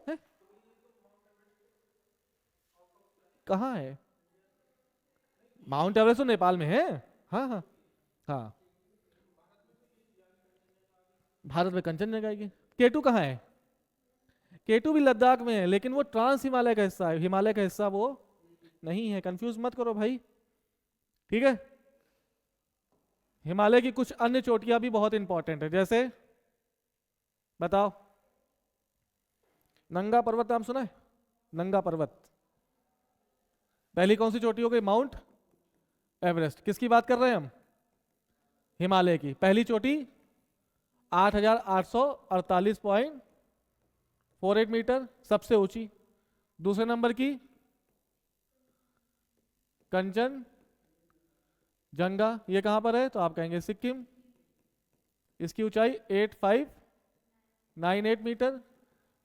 है? कहाँ है? माउंट एवरेस्ट तो नेपाल में है। हाँ हाँ हाँ, भारत में कंचनजंगा आएगी। K2 कहाँ है? K2 भी लद्दाख में है, लेकिन वो ट्रांस हिमालय का हिस्सा है, हिमालय का हिस्सा वो नहीं है। कंफ्यूज मत करो भाई, ठीक है। हिमालय की कुछ अन्य चोटियां भी बहुत इंपॉर्टेंट है, जैसे बताओ, नंगा पर्वत नाम सुना है? नंगा पर्वत पहली कौन सी चोटी हो गई? Mount Everest. किसकी बात कर रहे हैं हम? हिमालय की पहली चोटी 8,848.48 मीटर, सबसे ऊंची। दूसरे नंबर की कंचनजंगा, ये कहां पर है? तो आप कहेंगे सिक्किम। इसकी ऊंचाई 8598 मीटर।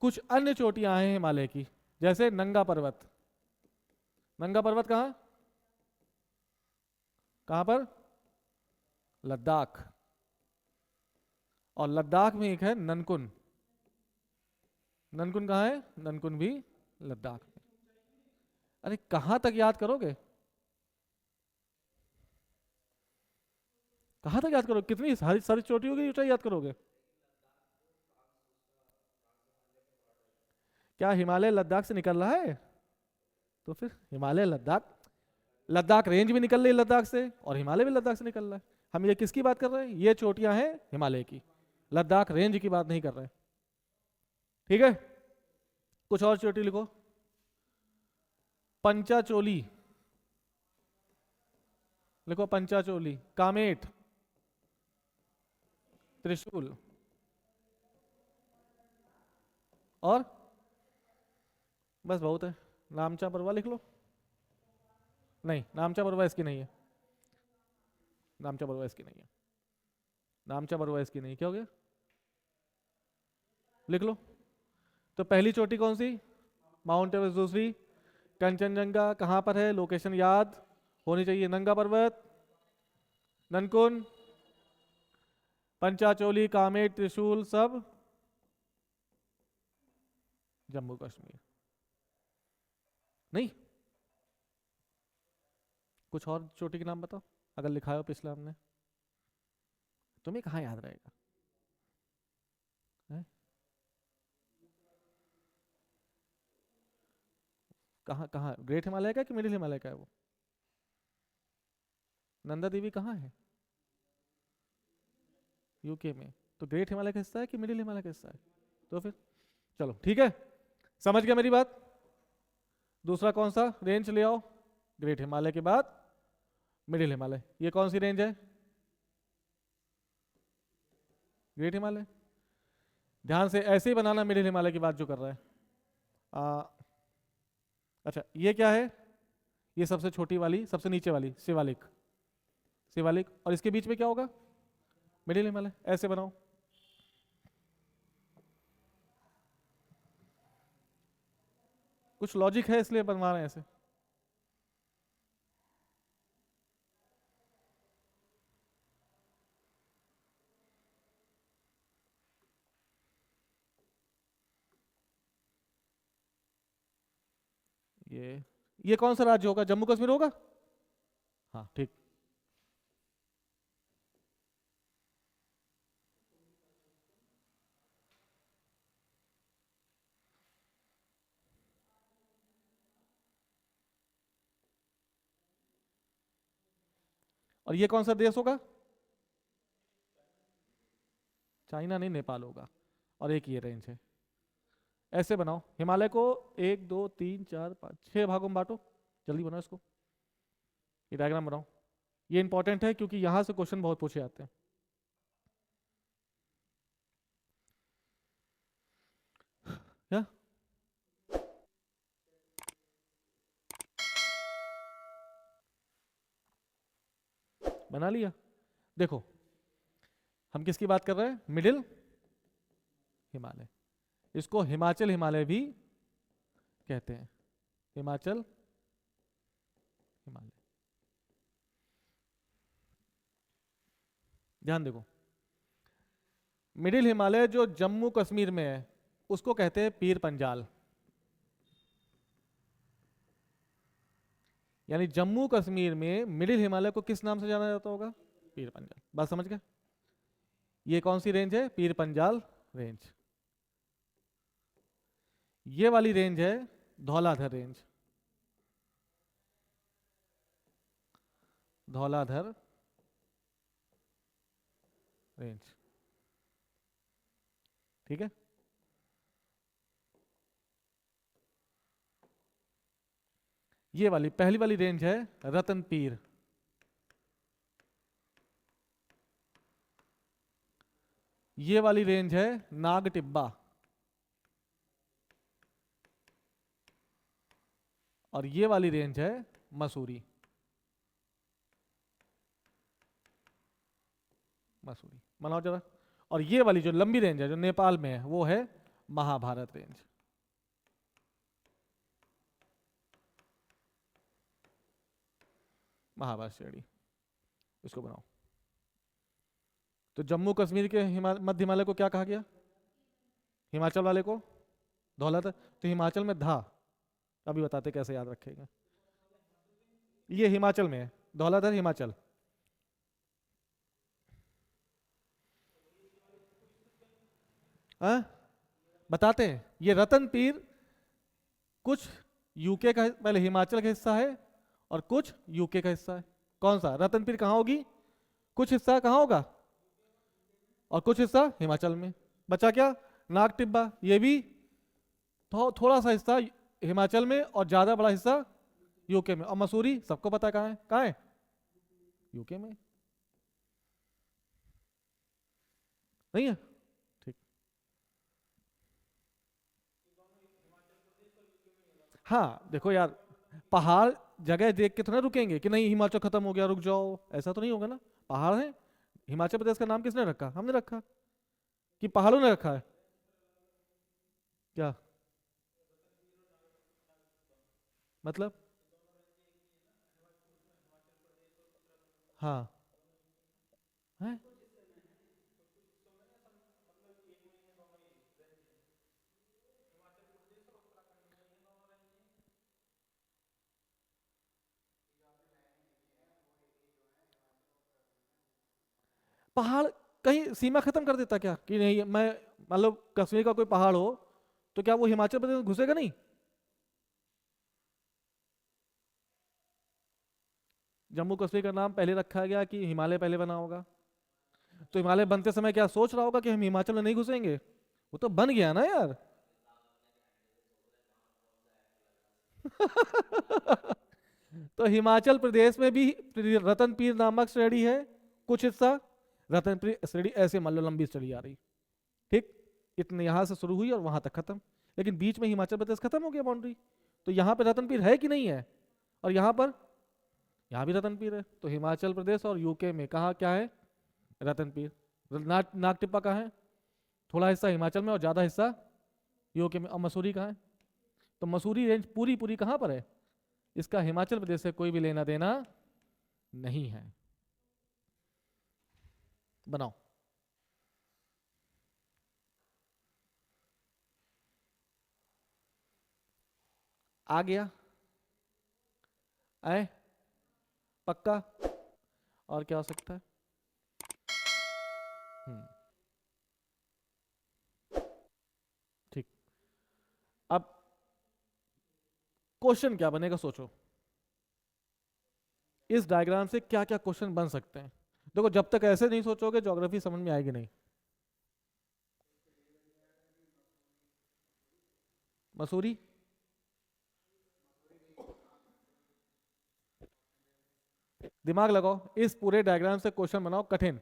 कुछ अन्य चोटियां हैं हिमालय की, जैसे नंगा पर्वत। नंगा पर्वत कहां कहां पर? लद्दाख। और लद्दाख में एक है ननकुन। ननकुन कहां है? ननकुन भी लद्दाख में। अरे कहां तक याद करोगे? कहां तक याद करोगे? कितनी सारी सारी चोटियों की ऊंचाई याद करोगे? क्या हिमालय लद्दाख से निकल रहा है? तो फिर हिमालय लद्दाख, लद्दाख रेंज भी निकल रही है लद्दाख से, और हिमालय भी लद्दाख से निकल रहा है। हम ये किसकी बात कर रहे हैं? ये चोटियां हैं हिमालय की, लद्दाख रेंज की बात नहीं कर रहे। ठीक है, कुछ और चोटी लिखो। पंचाचोली लिखो, पंचाचोली, कामेट, त्रिशूल, और बस बहुत है। नामचा परवा लिख लो। नहीं, नामचा परवा इसकी नहीं है, नामचा परवा इसकी नहीं है, नामचा परवा इसकी नहीं। क्या हो गया? लिख लो। तो पहली चोटी कौन सी? Mount Everest. दूसरी कंचनजंगा। कहां पर है? लोकेशन याद होनी चाहिए। नंगा पर्वत, ननकुन, पंचाचोली, कामेट, त्रिशूल, सब जम्मू कश्मीर। नहीं, कुछ और चोटी के नाम बताओ, अगर लिखा हो पिछला हमने। तुम्हें कहाँ याद रहेगा? है? कहाँ कहाँ, ग्रेट हिमालय का है कि मिडिल हिमालय का है वो? नंदा देवी कहाँ है? यूके में। तो ग्रेट हिमालय का हिस्सा है कि मिडिल हिमालय का हिस्सा है? तो फिर चलो ठीक है, समझ गया मेरी बात। दूसरा कौन सा रेंज ले आओ? ग्रेट हिमालय के बाद मिडिल हिमालय, ये कौन सी रेंज है? ग्रेट हिमालय। ध्यान से ऐसे ही बनाना मिडिल हिमालय की बात जो कर रहा है। आ, अच्छा ये क्या है? ये सबसे छोटी वाली, सबसे नीचे वाली शिवालिक, शिवालिक, और इसके बीच में क्या होगा? मिडिल हिमालय। ऐसे बनाओ। कुछ लॉजिक है इसलिए बनवा रहे हैं ऐसे। ये कौन सा राज्य होगा? जम्मू कश्मीर होगा? हाँ ठीक। और ये कौन सा देश होगा? चाइना नहीं, नेपाल होगा। और एक ये रेंज है। ऐसे बनाओ हिमालय को, 1 2 3 4 5 6 भागों में बांटो। जल्दी बनाओ इसको, ये डायग्राम बनाओ। ये इंपॉर्टेंट है क्योंकि यहां से क्वेश्चन बहुत पूछे जाते हैं। क्या बना लिया? देखो हम किसकी बात कर रहे हैं? मिडिल हिमालय। इसको हिमाचल हिमालय भी कहते हैं, हिमाचल हिमालय। ध्यान देखो, मिडिल हिमालय जो जम्मू कश्मीर में है उसको कहते हैं पीर पंजाल। यानी जम्मू कश्मीर में मिडिल हिमालय को किस नाम से जाना जाता होगा? पीर पंजाल। बात समझ गए? ये कौन सी रेंज है? पीर पंजाल रेंज। ये वाली रेंज है धौलाधर रेंज, धौलाधर रेंज। ठीक है, ये वाली पहली वाली रेंज है रतनपीर। ये वाली रेंज है नाग टिब्बा। और ये वाली रेंज है मसूरी, मसूरी बनाओ जरा। और ये वाली जो लंबी रेंज है जो नेपाल में है वो है महाभारत रेंज। महाभारत श्रेणी, इसको बनाओ। तो जम्मू कश्मीर के मध्य हिमालय को क्या कहा गया? हिमाचल वाले को धौलत। तो हिमाचल में धा, अभी बताते कैसे याद रखेंगे। ये हिमाचल में है, धौलाधर हिमाचल। बताते हैं, ये रतन पीर कुछ यूके का, पहले हिमाचल का हिस्सा है और कुछ यूके का हिस्सा है। कौन सा? रतन पीर कहाँ होगी? कुछ हिस्सा कहाँ होगा और कुछ हिस्सा हिमाचल में। बचा क्या? नाग टिब्बा, ये भी थोड़ा सा हिस्सा हिमाचल में और ज्यादा बड़ा हिस्सा यूके में। और मसूरी सबको पता कहाँ है? कहाँ है? यूके में। नहीं है? ठीक। हाँ देखो यार, पहाड़ जगह देख के तो ना रुकेंगे कि नहीं हिमाचल खत्म हो गया रुक जाओ, ऐसा तो नहीं होगा ना। पहाड़ है। हिमाचल प्रदेश का नाम किसने रखा? हमने रखा कि पहाड़ों ने रखा है? क्या मतलब? हाँ है। पहाड़ कहीं सीमा खत्म कर देता क्या कि नहीं? मैं मतलब कश्मीर का कोई पहाड़ हो तो क्या वो हिमाचल प्रदेश में घुसेगा नहीं? जम्मू कश्मीर का नाम पहले रखा गया कि हिमालय पहले बना होगा? तो हिमालय बनते समय क्या सोच रहा होगा कि हम हिमाचल में नहीं घुसेंगे? वो तो बन गया ना यार। तो हिमाचल प्रदेश में भी रतनपीर नामक श्रेणी है, कुछ हिस्सा। रतनपीर श्रेणी ऐसे मान लो लंबी चली आ रही, ठीक, इतने यहां से शुरू हुई और वहां तक खत्म, लेकिन बीच में हिमाचल प्रदेश खत्म हो गया बाउंड्री। तो यहाँ पे रतनपीर है कि नहीं है? और यहाँ पर, यहाँ भी रतनपीर है। तो हिमाचल प्रदेश और यूके में कहाँ क्या है? रतनपीर। नागटिब्बा कहाँ है? थोड़ा हिस्सा हिमाचल में और ज्यादा हिस्सा यूके में। और मसूरी कहाँ है? तो मसूरी रेंज पूरी पूरी कहाँ पर है? इसका हिमाचल प्रदेश से कोई भी लेना देना नहीं है। बनाओ। आ गया? आए? पक्का? और क्या हो सकता है? ठीक। अब क्वेश्चन क्या बनेगा सोचो, इस डायग्राम से क्या क्या क्वेश्चन बन सकते हैं। देखो जब तक ऐसे नहीं सोचोगे ज्योग्राफी समझ में आएगी नहीं। मसूरी, दिमाग लगाओ, इस पूरे डायग्राम से क्वेश्चन बनाओ कठिन।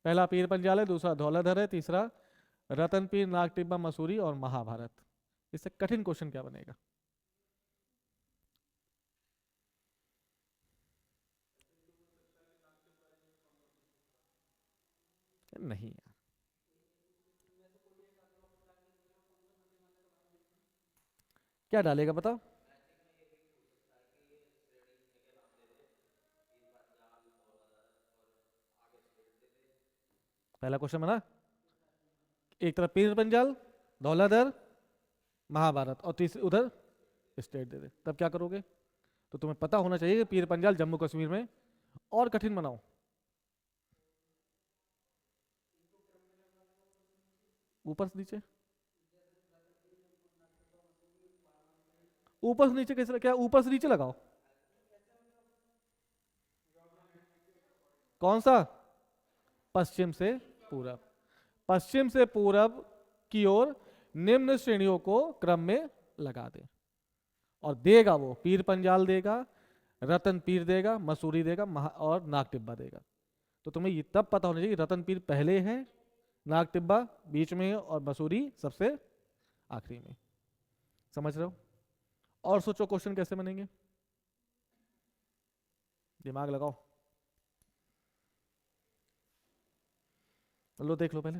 पहला पीर पंजाल है, दूसरा धौलाधर है, तीसरा रतनपीर, नागटिब्बा, मसूरी और महाभारत। इससे कठिन क्वेश्चन क्या बनेगा? नहीं यार। क्या डालेगा बताओ? पहला क्वेश्चन बना, एक तरफ पीर पंजाल, धौलाधर, महाभारत और तीसरी उधर स्टेट दे दे, तब क्या करोगे? तो तुम्हें पता होना चाहिए कि पीर पंजाल जम्मू कश्मीर में। और कठिन बनाओ। ऊपर से नीचे? ऊपर से नीचे कैसे? क्या ऊपर से नीचे लगाओ? कौन सा? पश्चिम से पूरब। पश्चिम से पूरब की ओर निम्न श्रेणियों को क्रम में लगा दे। और देगा वो पीर पंजाल देगा, रतन पीर देगा, मसूरी देगा, और नागटिब्बा देगा। तो तुम्हें ये तब पता होना चाहिए कि रतन पीर पहले है, नागटिब्बा बीच में है और मसूरी सबसे आखिरी में। समझ रहे हो? और सोचो क्वेश्चन कैसे बनेंगे, दिमाग लगाओ। लो देख लो पहले,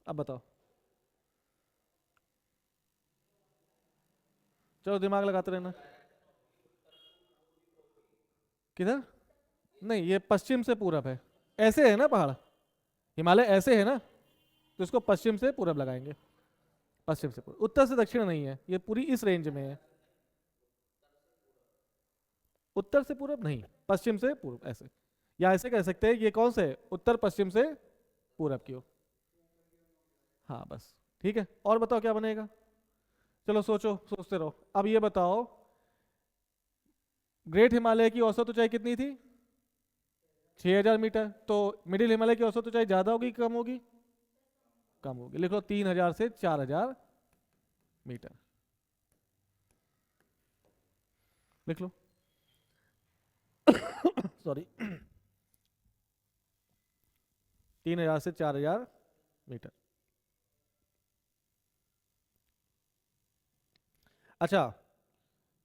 अब बताओ। चलो दिमाग लगाते रहना। किधर? नहीं, ये पश्चिम से पूरब है। ऐसे है ना पहाड़, हिमालय ऐसे है ना, तो इसको पश्चिम से पूरब लगाएंगे। पश्चिम से पूरब, उत्तर से दक्षिण नहीं है, ये पूरी इस रेंज में है। उत्तर से पूरब नहीं, पश्चिम से पूर्व ऐसे, या ऐसे कह सकते हैं ये कौन से है? उत्तर पश्चिम से पूरब की ओर। हाँ बस ठीक है। और बताओ क्या बनेगा? चलो सोचो, सोचते रहो। अब ये बताओ, ग्रेट हिमालय की औसत ऊंचाई कितनी थी? 6000 मीटर। तो मिडिल हिमालय की औसत ऊंचाई ज्यादा होगी कम होगी? कम होगी। लिख लो 3000 से 4000 मीटर। लिख लो। सॉरी, 3000 से 4000 मीटर। अच्छा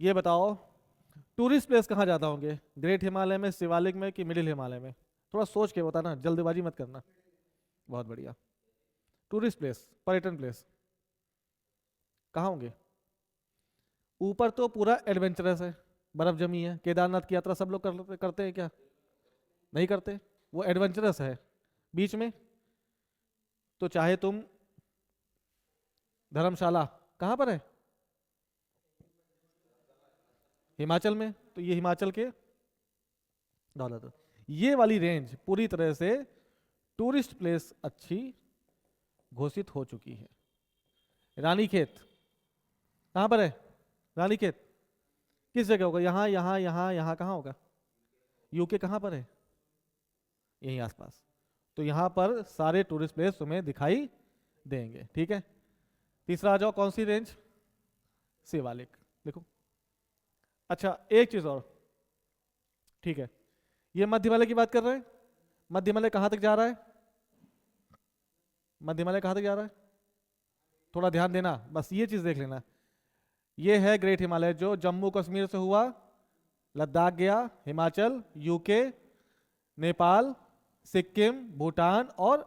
ये बताओ, टूरिस्ट प्लेस कहाँ ज्यादा होंगे, ग्रेट हिमालय में, शिवालिक में, कि मिडिल हिमालय में? थोड़ा सोच के बताना, जल्दबाजी मत करना। बहुत बढ़िया। टूरिस्ट प्लेस, पर्यटन प्लेस कहाँ होंगे? ऊपर तो पूरा एडवेंचरस है, बर्फ जमी है, केदारनाथ की यात्रा सब लोग करते हैं क्या? नहीं करते, वो एडवेंचरस है। बीच में तो चाहे तुम, धर्मशाला कहाँ पर है? हिमाचल में, तो ये हिमाचल के दौलत, ये वाली रेंज पूरी तरह से टूरिस्ट प्लेस अच्छी घोषित हो चुकी है। रानीखेत कहाँ पर है? रानीखेत किस जगह होगा? यहाँ यहाँ यहाँ यहाँ कहाँ होगा? यूके कहाँ पर है? यहीं आसपास। तो यहाँ पर सारे टूरिस्ट प्लेस तुम्हें दिखाई देंगे। ठीक है, तीसरा आ जाओ, कौन सी रेंज? शिवालिक। देखो, अच्छा एक चीज और, ठीक है, ये मध्य हिमालय की बात कर रहे हैं। मध्य हिमालय कहाँ तक जा रहा है? मध्य हिमालय कहाँ तक जा रहा है? थोड़ा ध्यान देना, बस ये चीज देख लेना। ये है ग्रेट हिमालय जो जम्मू कश्मीर से हुआ, लद्दाख गया, हिमाचल, यूके, नेपाल, सिक्किम, भूटान और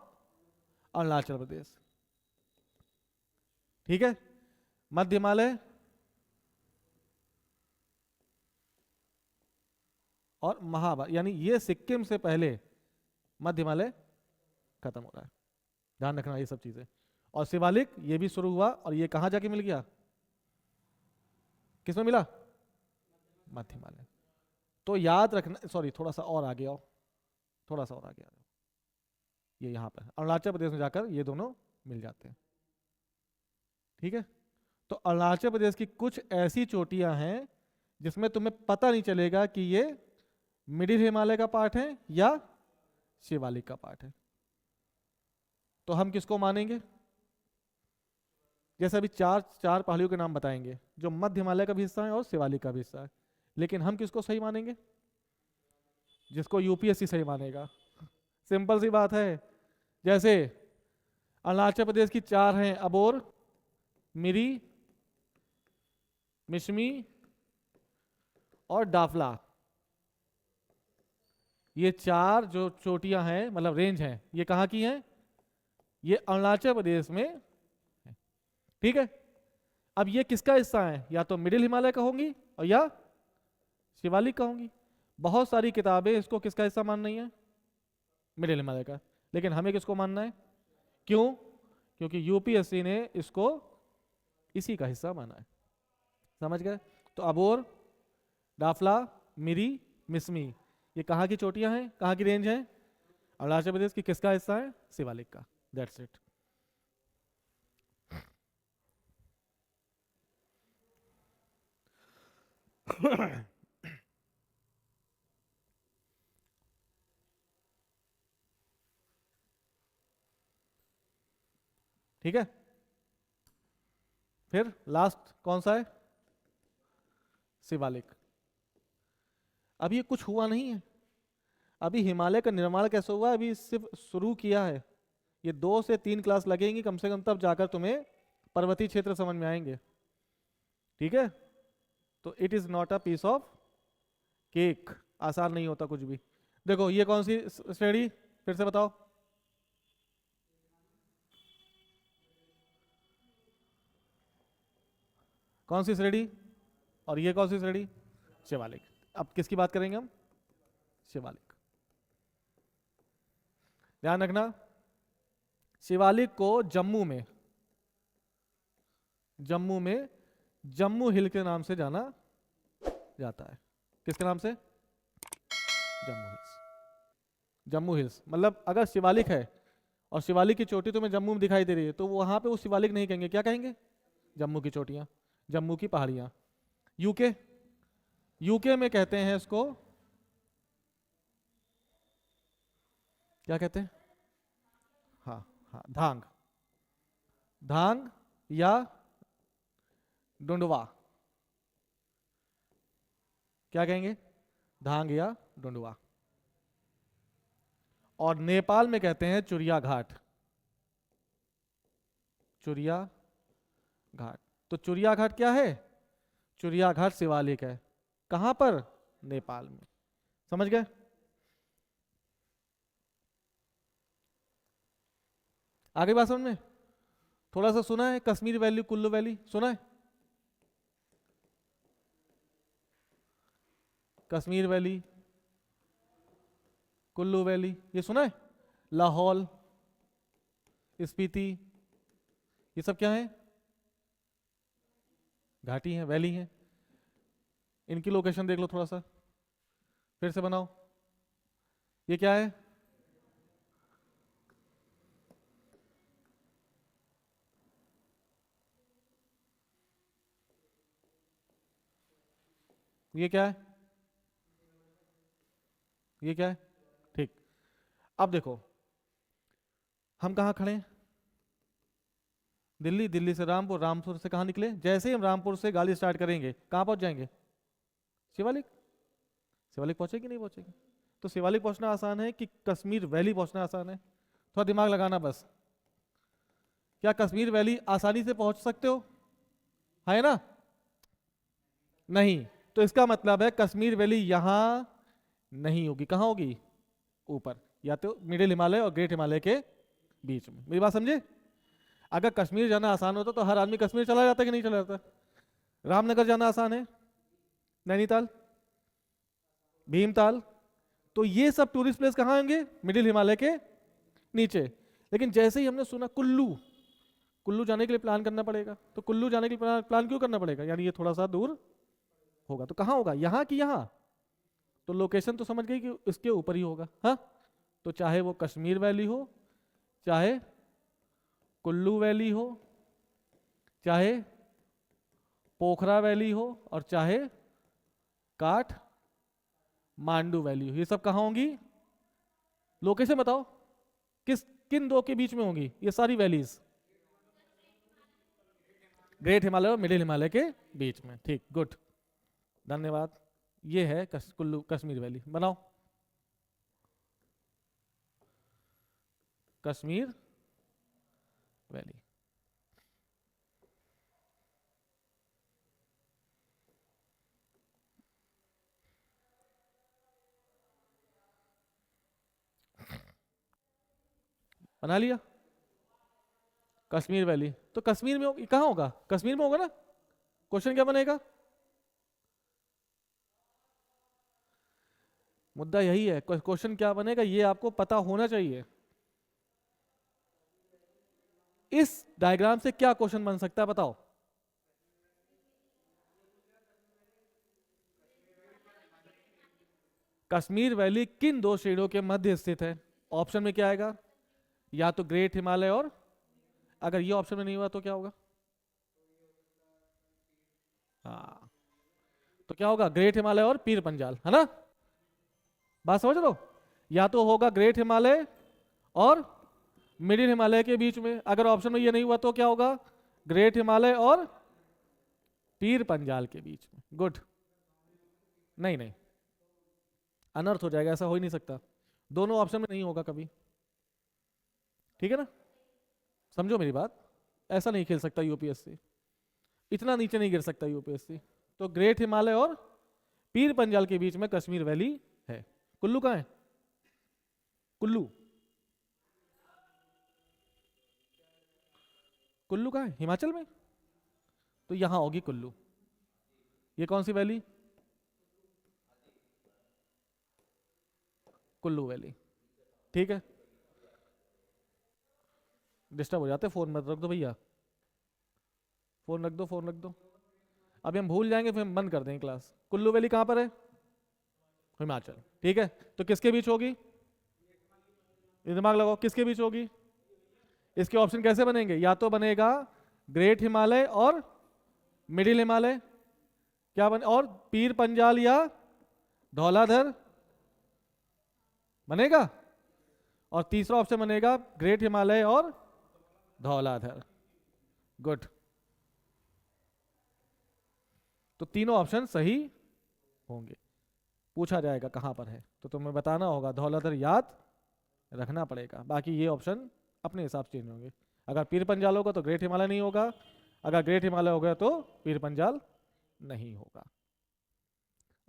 अरुणाचल प्रदेश। ठीक है, मध्य हिमालय और महाभारत, यानी ये सिक्किम से पहले मध्य हिमालय खत्म हो रहा है। ध्यान रखना ये सब चीजें। और शिवालिक ये भी शुरू हुआ, और ये कहां जाके मिल गया? किसमें मिला? मध्य हिमालय। तो याद रखना, सॉरी थोड़ा सा और आगे आओ, थोड़ा सा और आगे आ जाओ, ये यहां पर अरुणाचल प्रदेश में जाकर ये दोनों मिल जाते हैं। ठीक है, तो अरुणाचल प्रदेश की कुछ ऐसी चोटियां हैं जिसमें तुम्हें पता नहीं चलेगा कि ये मिडिल हिमालय का पार्ट है या शिवालिक का पार्ट है। तो हम किसको मानेंगे? जैसे अभी चार चार पहाड़ियों के नाम बताएंगे जो मध्य हिमालय का भी हिस्सा है और शिवालिक का भी हिस्सा है, लेकिन हम किसको सही मानेंगे? जिसको यूपीएससी सही मानेगा। सिंपल सी बात है। जैसे अरुणाचल प्रदेश की चार हैं, अबोर, मिरी, मिशमी और डाफला। ये चार जो चोटियां हैं, मतलब रेंज हैं, ये कहाँ की हैं? ये अरुणाचल प्रदेश में है। ठीक है, अब ये किसका हिस्सा है? या तो मिडिल हिमालय का होंगी और या शिवालिक का होंगी। बहुत सारी किताबें इसको किसका हिस्सा मान रही हैं? मिडिल हिमालय का। लेकिन हमें किसको मानना है? क्यों? क्योंकि यूपीएससी ने इसको इसी का हिस्सा माना है। समझ गए? तो अबोर, डाफला, मिरी, मिसमी, ये कहाँ की चोटियां हैं, कहाँ की रेंज है? अरुणाचल प्रदेश की। किसका हिस्सा है? शिवालिक का। That's it. ठीक है, फिर लास्ट कौन सा है? शिवालिक। अब ये कुछ हुआ नहीं है, अभी हिमालय का निर्माण कैसे हुआ, अभी सिर्फ शुरू किया है। ये 2 से 3 क्लास लगेंगी कम से कम, तब जाकर तुम्हें पर्वतीय क्षेत्र समझ में आएंगे। ठीक है, तो it is not a piece of cake, आसान नहीं होता कुछ भी। देखो ये कौन सी श्रेणी, फिर से बताओ। कौन सी श्रेणी? और ये कौन सी श्रेणी? शिवालिक। अब किसकी बात करेंगे हम? शिवालिक। ध्यान रखना, शिवालिक को जम्मू में जम्मू हिल के नाम से जाना जाता है। किसके नाम से? जम्मू हिल्स। जम्मू हिल्स मतलब अगर शिवालिक है और शिवालिक की चोटी तुम्हें जम्मू में दिखाई दे रही है, तो वहां पे वो शिवालिक नहीं कहेंगे, क्या कहेंगे? जम्मू की चोटियां, जम्मू की पहाड़ियां। यूके, यूके में कहते हैं इसको, क्या कहते हैं? हाँ हाँ, धांग। धांग या डुंडवा, क्या कहेंगे? धांग या डुंडवा। और नेपाल में कहते हैं चुरिया घाट। चुरिया घाट। तो चुरिया घाट क्या है? चुरिया घाट शिवालिक है। कहां पर? नेपाल में। समझ गए? आगे बात समझ में? थोड़ा सा सुना है कश्मीर वैली, कुल्लू वैली सुना है? कश्मीर वैली, कुल्लू वैली, ये सुना है? लाहौल, स्पीति, ये सब क्या है? घाटी है, वैली है। इनकी लोकेशन देख लो थोड़ा सा, फिर से बनाओ। ये क्या है? ये क्या है? ये क्या है? ठीक। अब देखो हम कहाँ खड़े हैं? दिल्ली, दिल्ली से रामपुर, रामपुर से कहाँ निकले? जैसे ही हम रामपुर से गाड़ी स्टार्ट करेंगे कहाँ पहुंच जाएंगे? शिवालिक। शिवालिक पहुंचेगी नहीं पहुंचेगी? तो शिवालिक पहुंचना आसान है कि कश्मीर वैली पहुंचना आसान है? थोड़ा दिमाग लगाना बस। क्या कश्मीर वैली आसानी से पहुंच सकते हो? है ना? नहीं। तो इसका मतलब है कश्मीर वैली यहां नहीं होगी। कहां होगी? ऊपर, या तो मिडिल हिमालय और ग्रेट हिमालय के बीच में। मेरी बात समझे? अगर कश्मीर जाना आसान होता तो हर आदमी कश्मीर चला जाता कि नहीं चला जाता? रामनगर जाना आसान है, नैनीताल, भीमताल, तो ये सब टूरिस्ट प्लेस कहाँ होंगे? मिडिल हिमालय के नीचे। लेकिन जैसे ही हमने सुना कुल्लू, कुल्लू जाने के लिए प्लान करना पड़ेगा, तो कुल्लू जाने के लिए प्लान क्यों करना पड़ेगा? यानी ये थोड़ा सा दूर होगा। तो कहाँ होगा? यहाँ की यहाँ? तो लोकेशन तो समझ गई कि इसके ऊपर ही होगा। हाँ, तो चाहे वो कश्मीर वैली हो, चाहे कुल्लू वैली हो, चाहे पोखरा वैली हो, और चाहे काठ मांडू वैली हो, ये सब कहाँ होंगी? लोकेशन बताओ, किस किन दो के बीच में होंगी ये सारी वैलीज? ग्रेट हिमालय और मिडिल हिमालय के बीच में। ठीक, गुड, धन्यवाद। ये है कुल्लू कश्मीर वैली। बनाओ कश्मीर वैली। बना लिया कश्मीर वैली। तो कश्मीर में कहाँ होगा? कश्मीर में होगा ना? क्वेश्चन क्या बनेगा? मुद्दा यही है, क्वेश्चन क्या बनेगा ये आपको पता होना चाहिए। इस डायग्राम से क्या क्वेश्चन बन सकता है बताओ? कश्मीर वैली किन दो श्रेणियों के मध्य स्थित है? ऑप्शन में क्या आएगा? या तो ग्रेट हिमालय और, अगर ये ऑप्शन में नहीं हुआ तो क्या होगा? हाँ, तो क्या होगा? ग्रेट हिमालय और पीर पंजाल, है ना? बात समझ लो। या तो होगा ग्रेट हिमालय और मिडिल हिमालय के बीच में। अगर ऑप्शन में ये नहीं हुआ तो क्या होगा? ग्रेट हिमालय और पीर पंजाल के बीच में। गुड। नहीं नहीं, अनर्थ हो जाएगा, ऐसा हो ही नहीं सकता। दोनों ऑप्शन में नहीं होगा कभी। ठीक है ना? समझो मेरी बात, ऐसा नहीं खेल सकता यूपीएससी, इतना नीचे नहीं गिर सकता यूपीएससी। तो ग्रेट हिमालय और पीर पंजाल के बीच में कश्मीर वैली है। कुल्लू कहाँ है? कुल्लू, कुल्लू कहाँ है? हिमाचल में। तो यहां होगी कुल्लू। ये कौन सी वैली? कुल्लू वैली। ठीक है, डिस्टर्ब हो जाते, फोन मत रख दो भैया, फोन रख दो, फोन रख दो। अभी हम भूल जाएंगे फिर हम बंद कर देंगे क्लास। कुल्लू वैली कहाँ पर है? हिमाचल। ठीक है, तो किसके बीच होगी? ये दिमाग लगाओ, किसके बीच होगी? इसके ऑप्शन कैसे बनेंगे? या तो बनेगा ग्रेट हिमालय और मिडिल हिमालय, क्या बने, और पीर पंजाल या धौलाधर बनेगा, और तीसरा ऑप्शन बनेगा ग्रेट हिमालय और धौलाधर। गुड, तो तीनों ऑप्शन सही होंगे। पूछा जाएगा कहां पर है तो तुम्हें बताना होगा, धौलाधर याद रखना पड़ेगा। बाकी ये ऑप्शन अपने हिसाब से चेंज होंगे। अगर पीर पंजाल होगा तो ग्रेट हिमालय नहीं होगा, अगर ग्रेट हिमालय होगा तो पीर पंजाल नहीं होगा।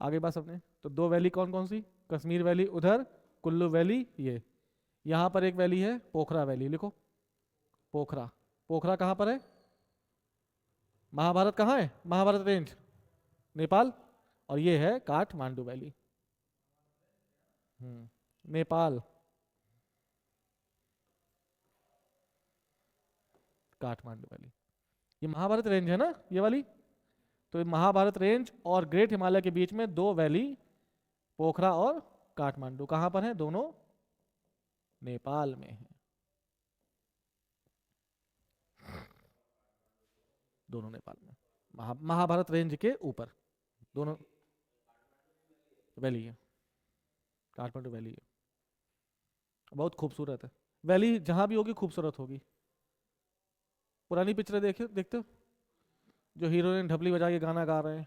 आगे बात सबने, तो दो वैली कौन कौन सी? कश्मीर वैली उधर, कुल्लू वैली ये। यहां पर एक वैली है पोखरा वैली, लिखो पोखरा। पोखरा कहां पर है? महाभारत कहाँ है? महाभारत रेंज नेपाल, और ये है काठमांडू वैली। नेपाल, काठमांडू वैली। ये महाभारत रेंज है ना ये वाली? तो ये महाभारत रेंज और ग्रेट हिमालय के बीच में दो वैली, पोखरा और काठमांडू, कहां पर है? दोनों नेपाल में है। दोनों नेपाल में, महाभारत रेंज के ऊपर दोनों वैली है। काठमांडू वैली है, बहुत खूबसूरत है। वैली जहाँ भी होगी खूबसूरत होगी। पुरानी पिक्चरें देखते हो, जो हीरोइन ढपली बजा के गाना गा रहे हैं,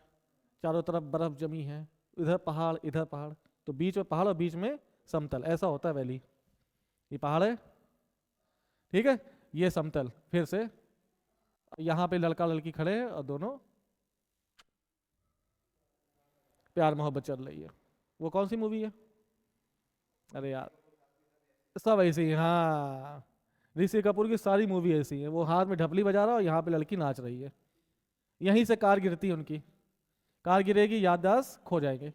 चारों तरफ बर्फ जमी है, इधर पहाड़ इधर पहाड़, तो बीच में पहाड़ और बीच में समतल, ऐसा होता है वैली। ये पहाड़ है, ठीक है, ये समतल। फिर से यहाँ पे लड़का लड़की खड़े हैं और दोनों प्यार मोहब्बत चल रही है। वो कौन सी मूवी है? अरे यार, सब ऐसे ही, हाँ, ऋषि कपूर की सारी मूवी ऐसी है। वो हाथ में ढपली बजा रहा है और यहाँ पे लड़की नाच रही है। यहीं से कार गिरती है उनकी, कार गिरेगी, याददाश्त खो जाएंगे,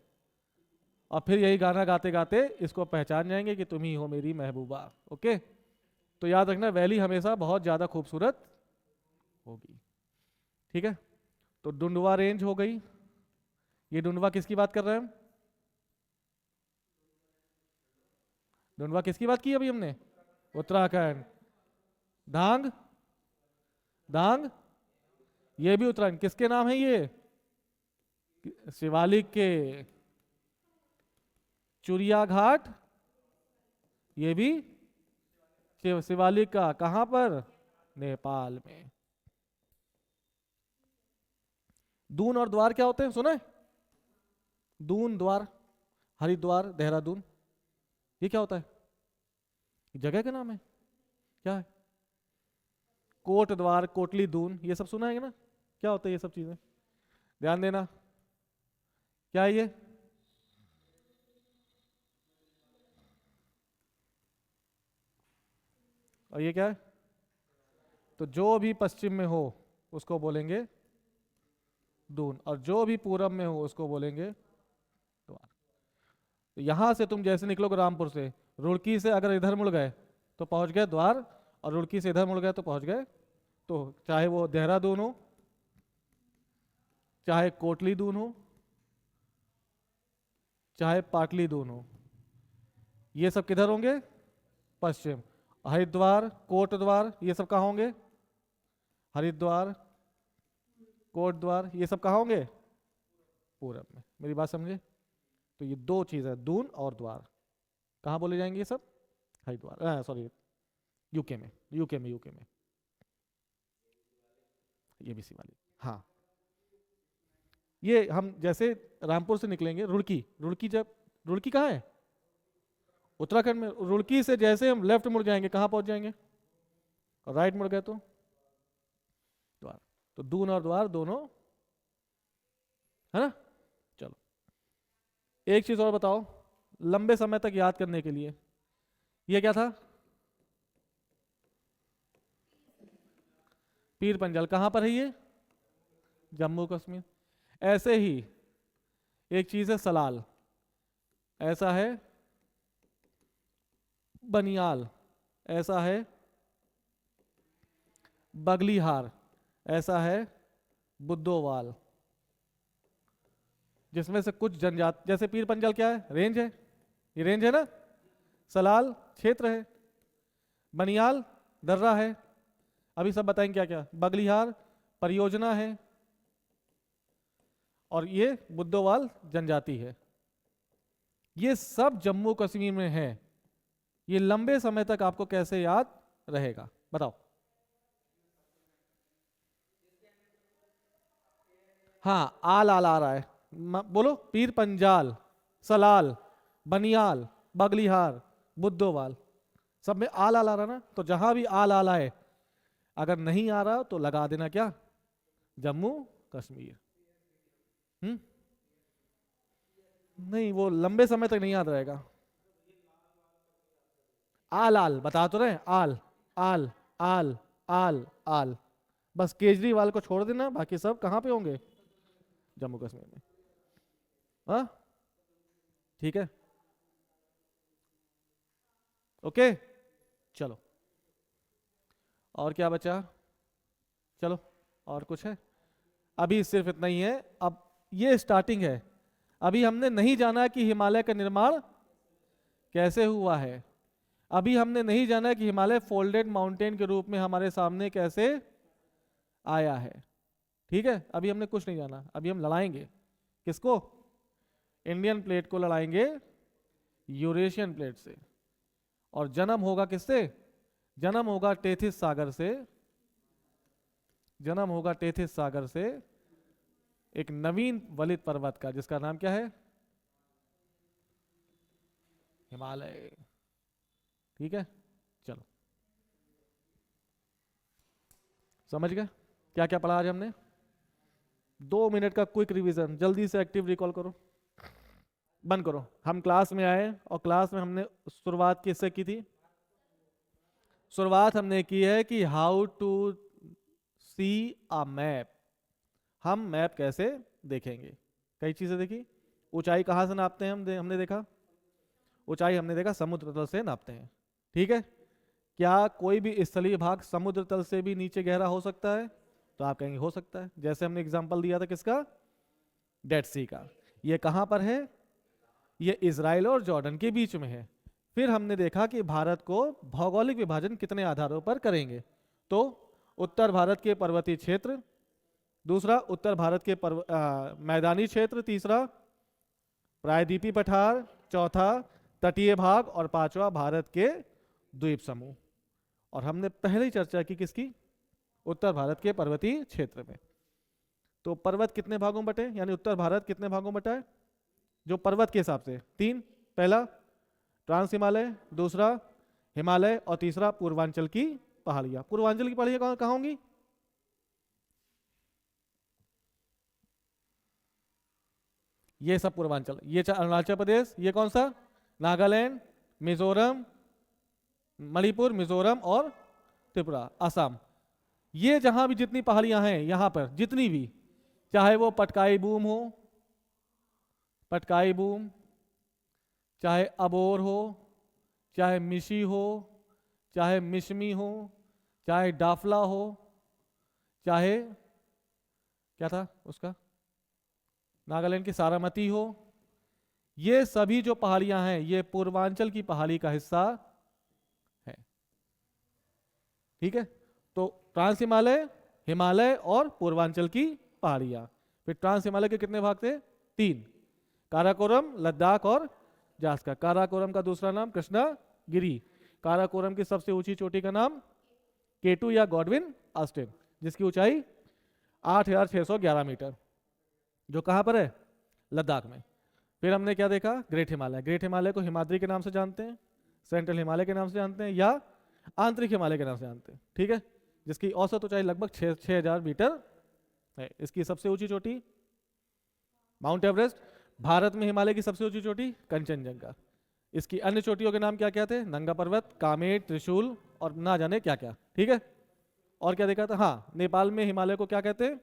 और फिर यही गाना गाते गाते इसको पहचान जाएंगे कि तुम ही हो मेरी महबूबा। ओके, तो याद रखना वैली हमेशा बहुत ज़्यादा खूबसूरत होगी। ठीक है, तो डुंडवा रेंज हो गई। ये डुंडवा किसकी बात कर रहे हैं हम? डुंडवा किसकी बात की अभी हमने? उत्तराखंड। डांग, डांग ये भी उत्तराखंड। किसके नाम है ये? शिवालिक के। चुरिया घाट ये भी शिवालिक का। कहां पर? नेपाल में। दून और द्वार क्या होते हैं, सुना है? दून द्वार, हरिद्वार देहरादून, ये क्या होता है? जगह का नाम है क्या है? कोट द्वार, कोटली दून, ये सब सुना है ना? क्या होता है ये सब चीजें? ध्यान देना, क्या है ये? और ये क्या है? तो जो भी पश्चिम में हो उसको बोलेंगे दून, और जो भी पूरब में हो उसको बोलेंगे द्वार। तो यहां से तुम जैसे निकलोगे रामपुर से, रुड़की से अगर इधर मुड़ गए तो पहुंच गए द्वार, और रुड़की से इधर मुड़ गए तो पहुंच गए। तो चाहे वो देहरादून हो, चाहे कोटली दून हो, चाहे पाटली दून हो, ये सब किधर होंगे? पश्चिम। हरिद्वार, कोट द्वार, ये सब कहाँ होंगे? हरिद्वार, कोट द्वार, ये सब कहाँ होंगे? पूरब में। मेरी बात समझे? तो ये दो चीज है, दून और द्वार। कहाँ बोले जाएंगे ये सब? हरिद्वार, सॉरी, यूके में, यूके में ये भी शिवालिक। हाँ, ये हम जैसे रामपुर से निकलेंगे, रुड़की, रुड़की जब, रुड़की कहाँ है? उत्तराखंड में। रुड़की से जैसे हम लेफ्ट मुड़ जाएंगे कहाँ पहुंच जाएंगे? और राइट मुड़ गए तो द्वार। तो दून और द्वार दोनों है ना। चलो, एक चीज और बताओ लंबे समय तक याद करने के लिए, ये क्या था? पीर पंजाल। कहां पर है ये? जम्मू कश्मीर। ऐसे ही एक चीज है सलाल, ऐसा है बनियाल, ऐसा है बगलीहार, ऐसा है बुद्धोवाल। जिसमें से कुछ जनजाति, जैसे पीर पंजाल क्या है? रेंज है, ये रेंज है ना। सलाल क्षेत्र है, बनियाल दर्रा है, अभी सब बताएंगे क्या क्या। बगलीहार परियोजना है, और ये बुद्धोवाल जनजाति है। ये सब जम्मू कश्मीर में है। ये लंबे समय तक आपको कैसे याद रहेगा बताओ? हाँ, आल आल आ रहा है, बोलो। पीर पंजाल, सलाल, बनियाल, बगलीहार, बुद्धोवाल, सब में आल आल आ रहा ना। तो जहां भी आल आल आए, अगर नहीं आ रहा तो लगा देना क्या? जम्मू कश्मीर। नहीं, वो लंबे समय तक नहीं याद रहेगा। आल आल बता तो रहे, आल आल आल आल आल। बस केजरीवाल को छोड़ देना, बाकी सब कहां पे होंगे? जम्मू कश्मीर में। हाँ, ठीक है, ओके। चलो, और क्या बचा? चलो, और कुछ है? अभी सिर्फ इतना ही है। अब ये स्टार्टिंग है, अभी हमने नहीं जाना कि हिमालय का निर्माण कैसे हुआ है। अभी हमने नहीं जाना कि हिमालय फोल्डेड माउंटेन के रूप में हमारे सामने कैसे आया है। ठीक है, अभी हमने कुछ नहीं जाना। अभी हम लड़ाएंगे किसको? इंडियन प्लेट को लड़ाएंगे यूरेशियन प्लेट से। और जन्म होगा किससे? जन्म होगा टेथिस सागर से। जन्म होगा टेथिस सागर से एक नवीन वलित पर्वत का, जिसका नाम क्या है? हिमालय। ठीक है, चलो समझ गए क्या क्या पढ़ा आज हमने? 2 मिनट का क्विक रिवीजन, जल्दी से एक्टिव रिकॉल करो। बंद करो। हम क्लास में आए और क्लास में हमने शुरुआत किससे की थी? शुरुआत हमने की है कि how to see a map. हम मैप कैसे देखेंगे? कई चीजें देखी। ऊंचाई कहाँ से नापते हैं? हमने देखा ऊंचाई, हमने देखा समुद्र तल से नापते हैं। ठीक है, क्या कोई भी स्थलीय भाग समुद्र तल से भी नीचे गहरा हो सकता है? तो आप कहेंगे हो सकता है। जैसे हमने एग्जांपल दिया था किसका? डेड सी का। ये कहाँ पर है? ये इजराइल और जॉर्डन के बीच में है। फिर हमने देखा कि भारत को भौगोलिक विभाजन कितने आधारों पर करेंगे। तो उत्तर भारत के पर्वतीय क्षेत्र, दूसरा उत्तर भारत के मैदानी क्षेत्र, तीसरा प्रायद्वीपीय पठार, चौथा तटीय भाग और पांचवा भारत के द्वीप समूह। और हमने पहले ही चर्चा की किसकी? उत्तर भारत के पर्वतीय क्षेत्र में। तो पर्वत कितने भागों में बटे, यानी उत्तर भारत कितने भागों में बटा है? जो पर्वत के हिसाब से 3। पहला ट्रांस हिमालय, दूसरा हिमालय और तीसरा पूर्वांचल की पहाड़ियां। पूर्वांचल की पहाड़ियां कहाँ होंगी? ये सब पूर्वांचल। ये अरुणाचल प्रदेश, ये कौन सा? नागालैंड, मिजोरम, मणिपुर, मिजोरम और त्रिपुरा, असम। ये जहां भी जितनी पहाड़ियां हैं यहां पर जितनी भी, चाहे वो पटकाई बूम हो, पटकाई बूम, चाहे अबोर हो, चाहे मिशी हो, चाहे मिशमी हो, चाहे डाफला हो, चाहे क्या था उसका, नागालैंड की सारामती हो, ये सभी जो पहाड़ियां हैं ये पूर्वांचल की पहाड़ी का हिस्सा है। ठीक है, तो ट्रांस हिमालय, हिमालय और पूर्वांचल की पहाड़ियां। फिर ट्रांस हिमालय के कितने भाग थे? 3। काराकोरम, लद्दाख और जास्कर। काराकोरम का दूसरा नाम कृष्णागिरी। काराकोरम की सबसे ऊंची चोटी का नाम केटू या गॉडविन ऑस्टिन, जिसकी ऊंचाई 8611 मीटर, जो कहां पर है? लद्दाख में। फिर हमने क्या देखा? ग्रेट हिमालय। ग्रेट हिमालय को हिमाद्री के नाम से जानते हैं, सेंट्रल हिमालय के नाम से जानते हैं, या आंतरिक हिमालय के नाम से जानते हैं। ठीक है, जिसकी औसत ऊंचाई लगभग 6000 मीटर है। इसकी सबसे ऊंची चोटी माउंट एवरेस्ट। भारत में हिमालय की सबसे ऊंची चोटी कंचनजंगा। इसकी अन्य चोटियों के नाम क्या क्या थे? नंगा पर्वत, कामेट, त्रिशूल और ना जाने क्या क्या। ठीक है, और क्या देखा था? हाँ, नेपाल में हिमालय को क्या कहते हैं?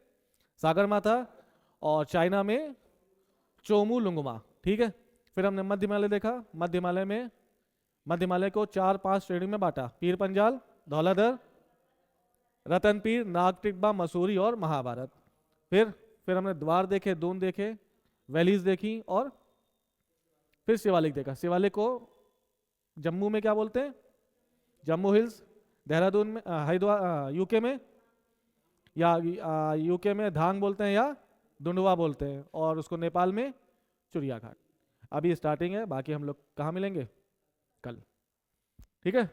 सागरमाथा। और चाइना में चोमू लुंगमा। ठीक है, फिर हमने मध्य हिमालय देखा। मध्य हिमालय को 4-5 श्रेणी में बांटा। पीर पंजाल, धौलाधर, रतनपीर, नागटिब्बा, मसूरी और महाभारत। फिर हमने द्वार देखे, दून देखे, वैलीज देखी और फिर शिवालिक देखा। शिवालिक को जम्मू में क्या बोलते हैं? जम्मू हिल्स। देहरादून में, हरिद्वार यूके में, या यूके में धांग बोलते हैं या दुंडवा बोलते हैं, और उसको नेपाल में चुरिया घाट। अभी स्टार्टिंग है, बाकी हम लोग कहाँ मिलेंगे? कल। ठीक है।